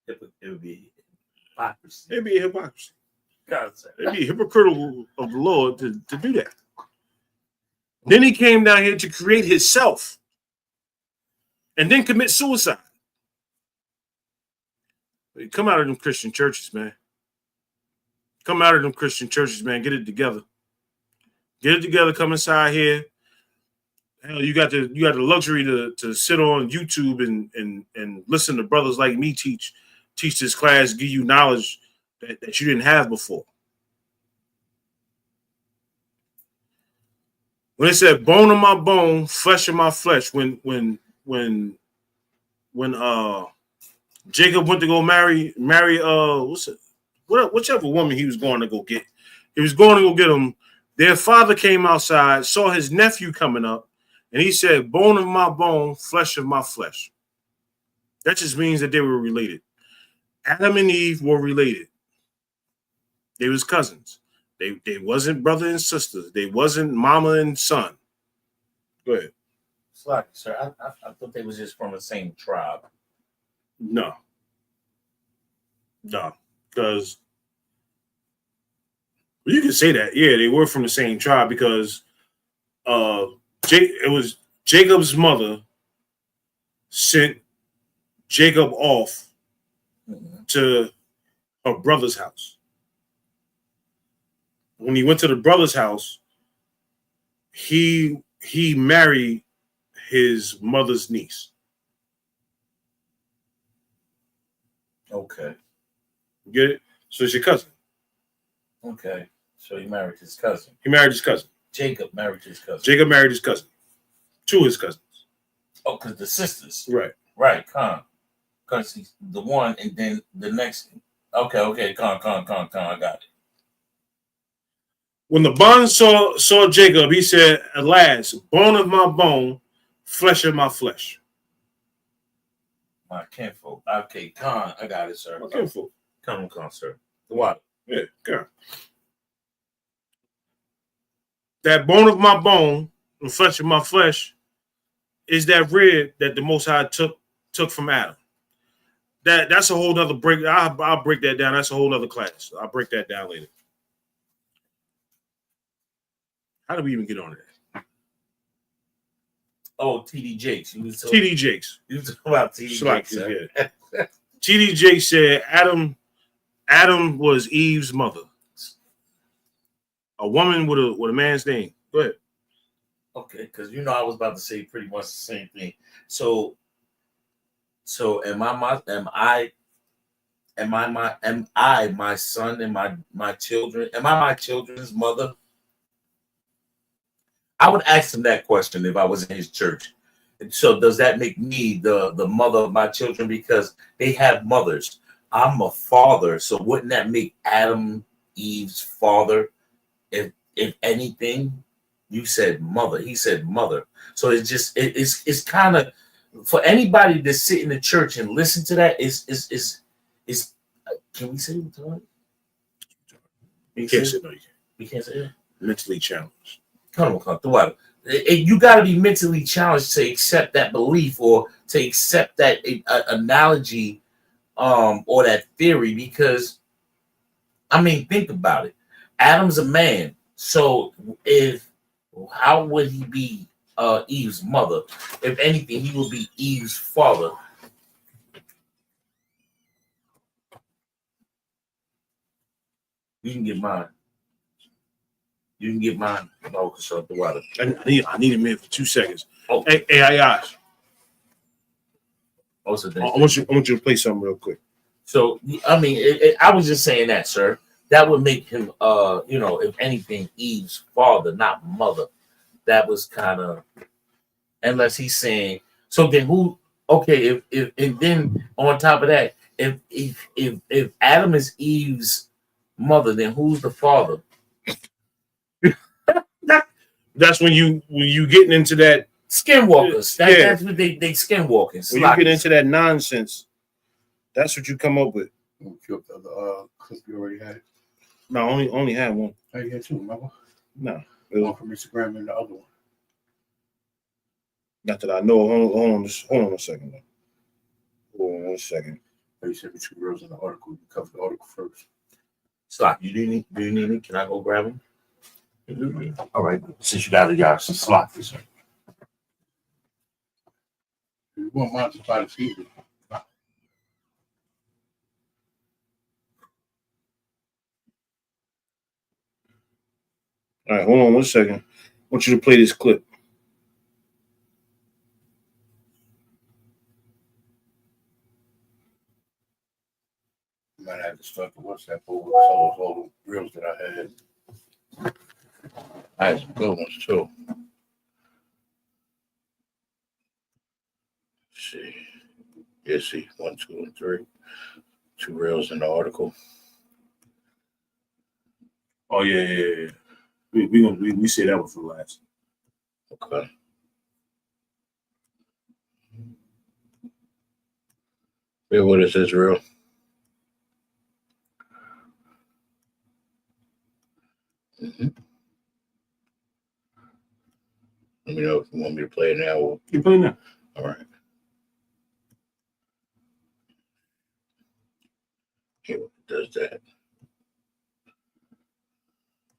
If would be hypocrisy. It'd be a hypocrisy. Concept. It'd be hypocritical of the Lord to do that. Then he came down here to create himself and then commit suicide. Come out of them Christian churches, man. Come out of them Christian churches, man. Get it together. Get it together. Come inside here. Hell, you got the luxury to sit on YouTube and listen to brothers like me teach this class, give you knowledge that you didn't have before. When it said bone of my bone, flesh of my flesh, when Jacob went to go marry whichever woman he was going to go get. He was going to go get him. Their father came outside, saw his nephew coming up, and he said, bone of my bone, flesh of my flesh. That just means that they were related. Adam and Eve were related. They was cousins. They wasn't brother and sister. They wasn't mama and son. Go ahead. Sorry, sir. I thought they was just from the same tribe. No, because you can say that. Yeah, they were from the same tribe because it was Jacob's mother sent Jacob off to her brother's house. When he went to the brother's house, he married his mother's niece. Okay. Get it? So it's your cousin. Okay. So he married his cousin. He married his cousin. Jacob married his cousin. Jacob married his cousin. Two of his cousins. Oh, because the sisters. Right. Right, because he's the one and then the next. Okay, con, I got it. When the bond saw Jacob, he said, alas, bone of my bone, flesh of my flesh. My kinfolk. Okay, con, I got it, sir. My kinfolk. Con, sir. The water. Yeah, come. That bone of my bone and flesh of my flesh is that rib that the Most High took from Adam. That's a whole other break. I'll break that down. That's a whole other class. I'll break that down later. How did we even get on that? Oh, TD Jakes. TD Jakes. You was talking about TD Jakes. Yeah. TD Jakes said Adam was Eve's mother. A woman with a man's name. Go ahead. Okay, because I was about to say pretty much the same thing. So am I my son and my children? Am I my children's mother? I would ask him that question if I was in his church. And so does that make me the mother of my children because they have mothers? I'm a father, so wouldn't that make Adam Eve's father? If anything, you said mother. He said mother. So it's kind of for anybody to sit in the church and listen to that is can we say it? You can't say no. You can't say it. Mentally challenged. Come on. You got to be mentally challenged to accept that belief or to accept that analogy or that theory because, think about it. Adam's a man. So how would he be Eve's mother? If anything, he would be Eve's father. You can get mine. No, so the water. I need a minute for 2 seconds. Oh. Hey, Ayash. I want you to play something real quick. So I was just saying that, sir. That would make him, if anything, Eve's father, not mother. That was kind of, unless he's saying. So then who? Okay, if and then on top of that, if Adam is Eve's mother, then who's the father? That's when you getting into that skinwalkers. That's what they skinwalking. When you get into that nonsense, that's what you come up with. Clip you already had it. No, only had one. Oh, you had two, remember? No, one from Instagram and the other one. Not that I know. Hold on a second. Hold on 1 second. You sent me 2 reels in the article. You cover the article first. Slop, do you need me? Can I go grab him? All right, since you got it, y'all, some slop, sir. You want mine to try to see it. All right, hold on 1 second. I want you to play this clip. You might have to start the WhatsApp over all the reels that I had. I had some good ones too. Let's see. Yeah, see, 1, 2, and 3. 2 reels in the article. Oh yeah. We say that one for last. Okay. Yeah, what is Israel? Let me know if you want me to play it now. You play now. All right. Okay, does that.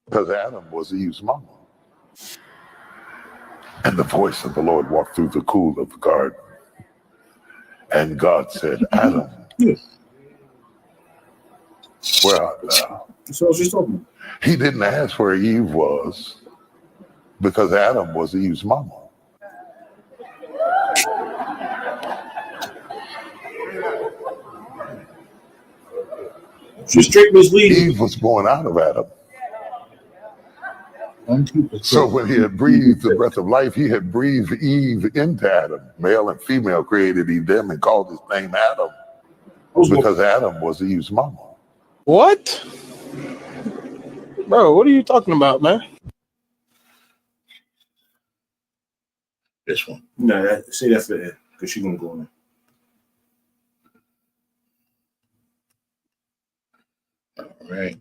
Because Adam was Eve's mama. And the voice of the Lord walked through the cool of the garden. And God said, Adam, where art thou? So she's talking about. He didn't ask where Eve was because Adam was Eve's mama. She's straight misleading. Eve was born out of Adam. So when he had breathed the breath of life, he had breathed Eve into Adam. Male and female created he them and called his name Adam because Adam was Eve's mama. What? Bro, what are you talking about, man? This one. No, say that for her because she's gonna go in. All right.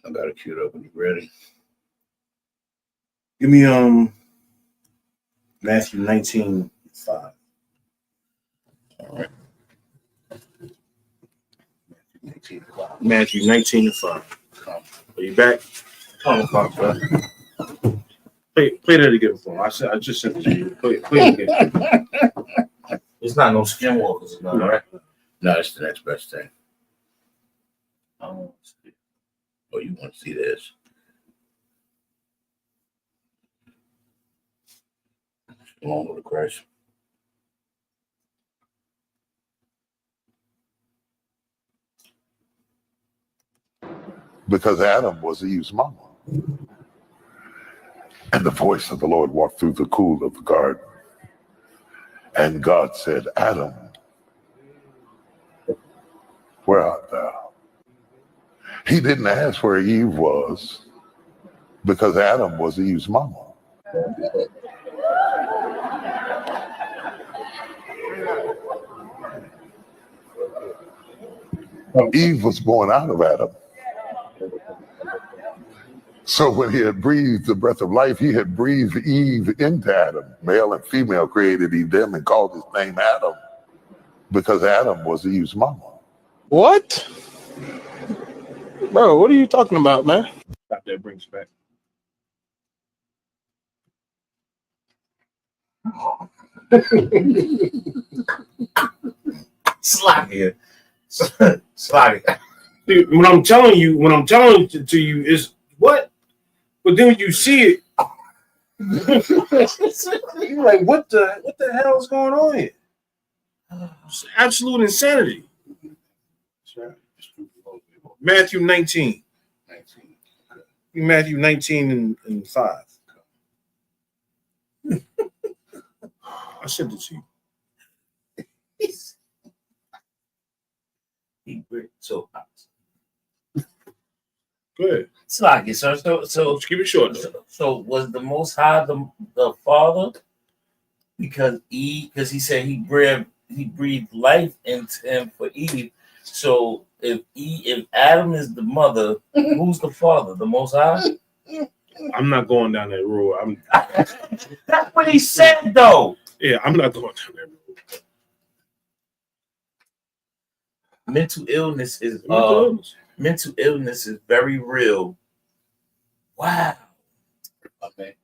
I got it queued up when you're ready. Give me Matthew 19:5. All right. Matthew 19:5. Are you back? Come on, bro. Play that again for me. I just sent it to you. Play it again. It's not no skinwalkers, right? No, it's the next best thing. Oh, Oh, you want to see this? Along with the Christ. Because Adam was Eve's mama. And the voice of the Lord walked through the cool of the garden. And God said, Adam, where art thou? He didn't ask where Eve was because Adam was Eve's mama. Eve was born out of Adam. So when he had breathed the breath of life, he had breathed Eve into Adam. Male and female created he them and called his name Adam because Adam was Eve's mama. What? Bro, what are you talking about, man? Stop that brings back. Sloggy. Sloggy. Dude, when I'm telling it to you is what? But then when you see it, you're like, what the hell is going on here? It's absolute insanity. Matthew 19. Matthew 19 and 5. I sent it to you. So good. Sloggy, sir. So keep it short. So was the Most High the Father? Because he said he breathed life into him for Eve. So if Adam is the mother, who's the father? The Most High? I'm not going down that road. That's what he said, though. Yeah, I'm not going down that road. mental illness is Mental very real. Wow. Okay.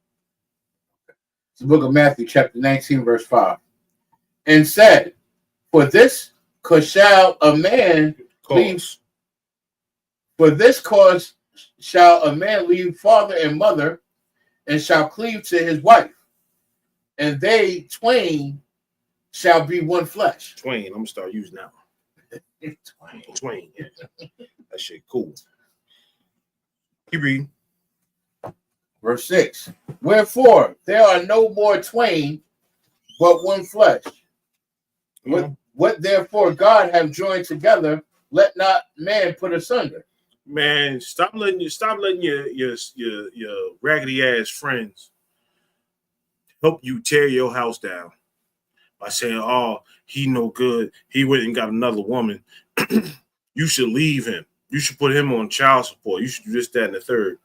It's the book of Matthew, chapter 19, verse 5. And said, For this cause shall a man leave father and mother, and shall cleave to his wife, and they twain shall be one flesh. Twain. I'm gonna start using that one. Twain. Yeah. That shit cool. Keep reading. Verse 6. Wherefore there are no more twain, but one flesh. What therefore God have joined together, let not man put asunder. Man, stop letting your raggedy ass friends help you tear your house down by saying, "Oh, he no good. He went and got another woman. You should leave him. You should put him on child support. You should do this, that, and the third."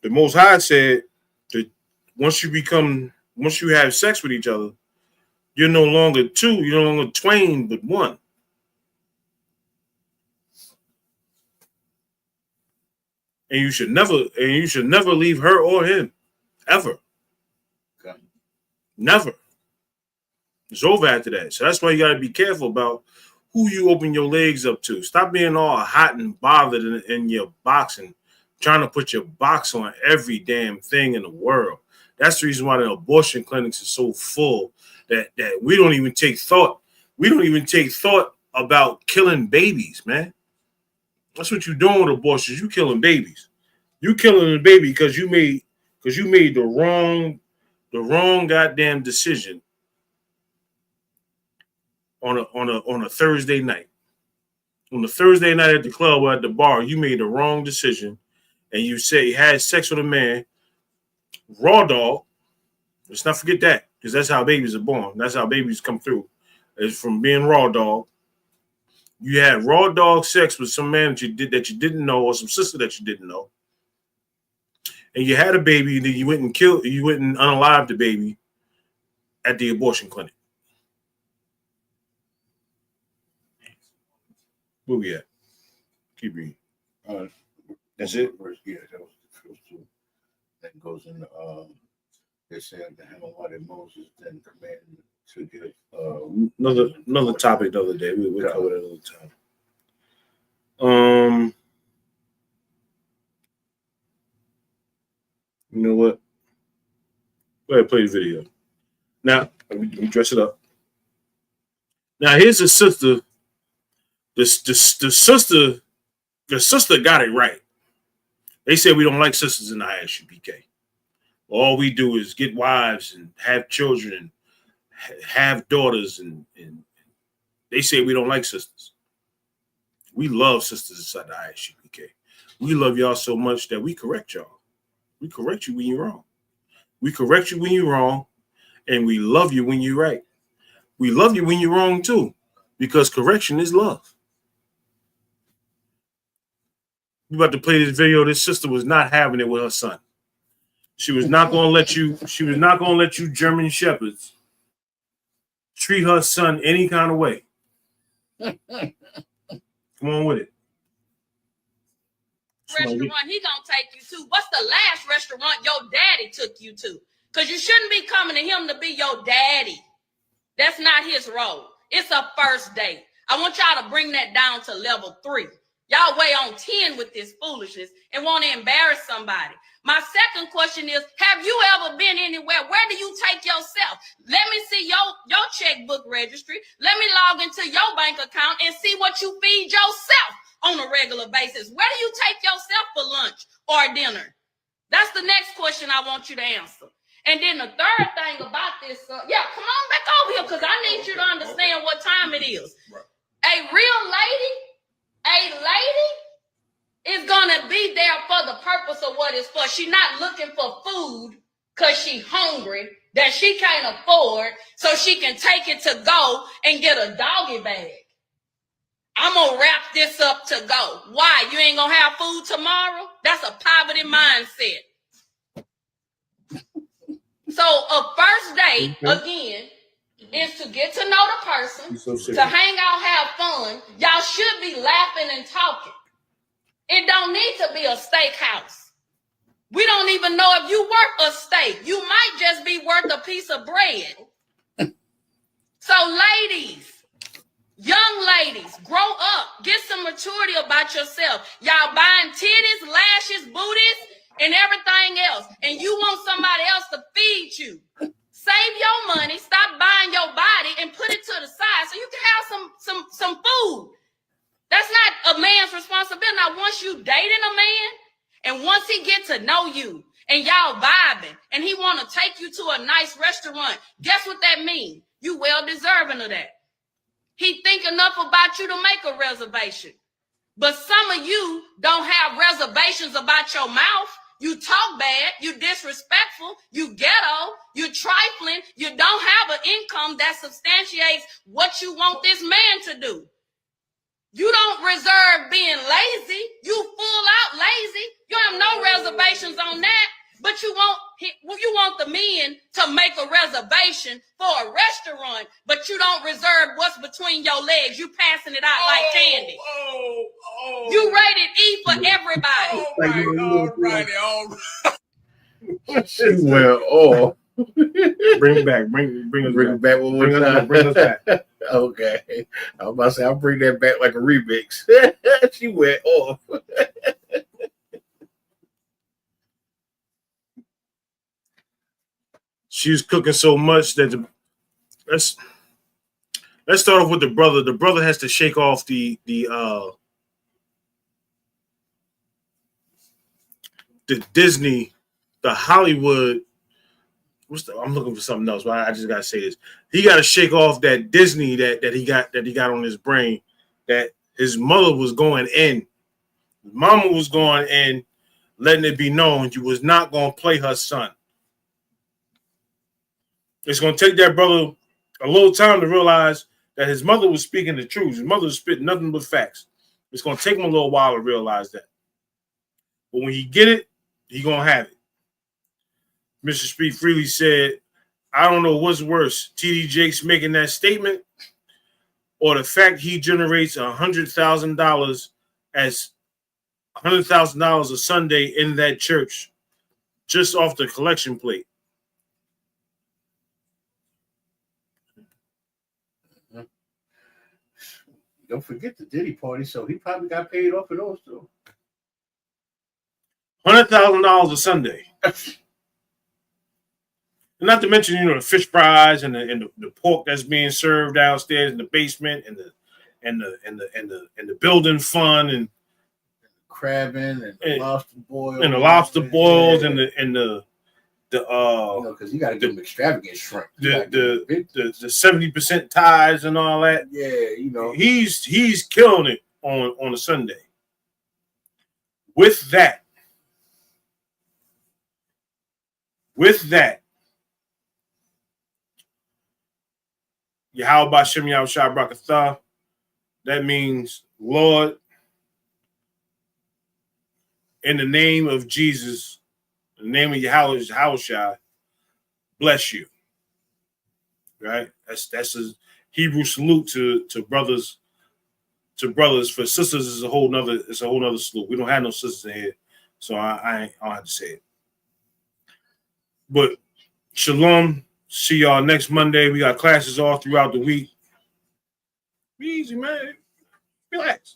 The Most High said that once you have sex with each other, you're no longer two. You're no longer twain, but one. And you should never leave her or him, ever. Okay. Never. It's over after that. So that's why you got to be careful about who you open your legs up to. Stop being all hot and bothered in your boxing, trying to put your box on every damn thing in the world. That's the reason why the abortion clinics are so full that we don't even take thought. We don't even take thought about killing babies, man. That's what you're doing with abortions. You killing babies. You killing a baby because you made the wrong goddamn decision on a Thursday night. On the Thursday night at the club or at the bar, you made the wrong decision, and you say you had sex with a man, raw dog. Let's not forget that, because that's how babies are born. That's how babies come through. It's from being raw dog. You had raw dog sex with some man that you didn't know, or some sister that you didn't know. And you had a baby, and then you went and unalived the baby at the abortion clinic. Where we at? Keep reading. That's it? Yeah, that was the first two. That goes in they said to him what did Moses then commanded to give another topic the other day. We'll cover that another time. You know what? Go ahead, play the video. Now, let me dress it up. Now, here's the sister. The sister got it right. They said we don't like sisters in the ISUPK. All we do is get wives and have children and have daughters, and they say we don't like sisters. We love sisters inside the ISUPK. We love y'all so much that we correct y'all. We correct you when you're wrong. We correct you when you're wrong, and we love you when you're right. We love you when you're wrong too, because correction is love. We about to play this video. This sister was not having it with her son. She was not going to let you. She was not going to let you German shepherds treat her son any kind of way. Come on with it. Restaurant he gonna take you to. What's the last restaurant your daddy took you to? Because you shouldn't be coming to him to be your daddy. That's not his role. It's a first date. I want y'all to bring that down to level 3. Y'all way on 10 with this foolishness and want to embarrass somebody. My second question is, have you ever been anywhere? Where do you take yourself? Let me see your checkbook registry. Let me log into your bank account and see what you feed yourself on a regular basis. Where do you take yourself for lunch or dinner? That's the next question I want you to answer. And then the third thing about this, come on back over here because I need you to understand what time it is. A real lady, is gonna be there for the purpose of what it's for. She's not looking for food because she's hungry that she can't afford so she can take it to go and get a doggy bag. I'm gonna wrap this up to go. Why? You ain't gonna have food tomorrow? That's a poverty mindset. So a first date, again, is to get to know the person, to hang out, have fun. Y'all should be laughing and talking. It don't need to be a steakhouse. We don't even know if you worth a steak. You might just be worth a piece of bread. So ladies, young ladies, grow up. Get some maturity about yourself. Y'all buying titties, lashes, booties, and everything else. And you want somebody else to feed you. Save your money, stop buying your body, and put it to the side so you can have some food. That's not a man's responsibility. Now, once you dating a man, and once he get to know you, and y'all vibing, and he want to take you to a nice restaurant, guess what that means? You well deserving of that. He think enough about you to make a reservation. But some of you don't have reservations about your mouth. You talk bad, you disrespectful, you ghetto, you trifling, you don't have an income that substantiates what you want this man to do. You don't reserve being lazy. You full out lazy. You have no reservations on that. But you want the men to make a reservation for a restaurant, but you don't reserve what's between your legs. You passing it out like candy. You rated E for everybody. All right. Well, bring it back. Bring us back. One more time. Bring us back. Okay. I was about to say, I'll bring that back like a remix. She went off. She's cooking so much that let's start off with the brother. The brother has to shake off the Disney, the Hollywood. I'm looking for something else, but I just gotta say this. He got to shake off that Disney that he got on his brain. That his mother was going in, his mama was going in, letting it be known you was not gonna play her son. It's going to take that brother a little time to realize that his mother was speaking the truth. His mother was spitting nothing but facts. It's going to take him a little while to realize that. But when he get it, he going to have it. Mr. Speed Freely said, I don't know what's worse, TD Jakes making that statement or the fact he generates $100,000 as $100,000 a Sunday in that church just off the collection plate. Don't forget the Diddy party, so he probably got paid off of those too. $100,000 a Sunday. And not to mention, the fish fries and the pork that's being served downstairs in the basement and the building fund and crabbing and the lobster boils and the lobster boils and the because you got to give them extravagant shrimp. The 70% ties and all that. Yeah, he's killing it on a Sunday. With that, Yahweh Bashem Yahushua Brakatha, that means, Lord, in the name of Jesus, in the name of Yahushua, bless you. Right? That's a Hebrew salute to brothers. For sisters is a whole nother salute. We don't have no sisters in here, so I don't have to say it. But shalom. See y'all next Monday. We got classes all throughout the week. Be easy, man. Relax.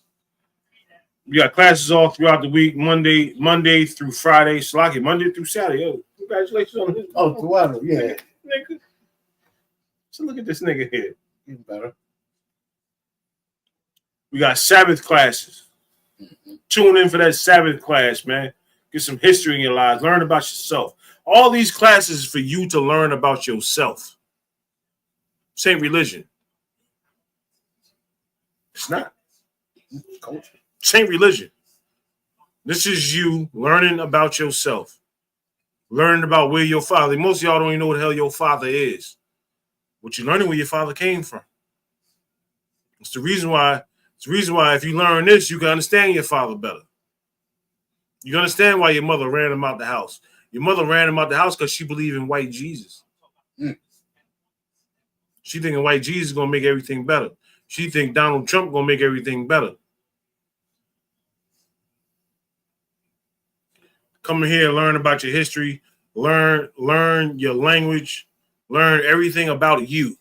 We got classes all throughout the week, Monday through Friday. Slaki, Monday through Saturday. Yo, congratulations on this. Oh, throughout, yeah. Nigga. So look at this nigga here. Even better. We got Sabbath classes. Tune in for that Sabbath class, man. Get some history in your lives. Learn about yourself. All these classes is for you to learn about yourself. This ain't religion. It's not. It's culture. This ain't religion. This is you learning about yourself. Learning about where your father. Most of y'all don't even know what the hell your father is. But you're learning where your father came from. It's the reason why. It's the reason why if you learn this, you can understand your father better. You can understand why your mother ran him out the house. Your mother ran him out the house because she believed in white Jesus. She thinking white Jesus is gonna make everything better. She think Donald Trump gonna make everything better. Come in here and learn about your history, learn your language, learn everything about you.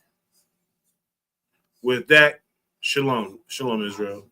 With that, shalom. Shalom, Israel.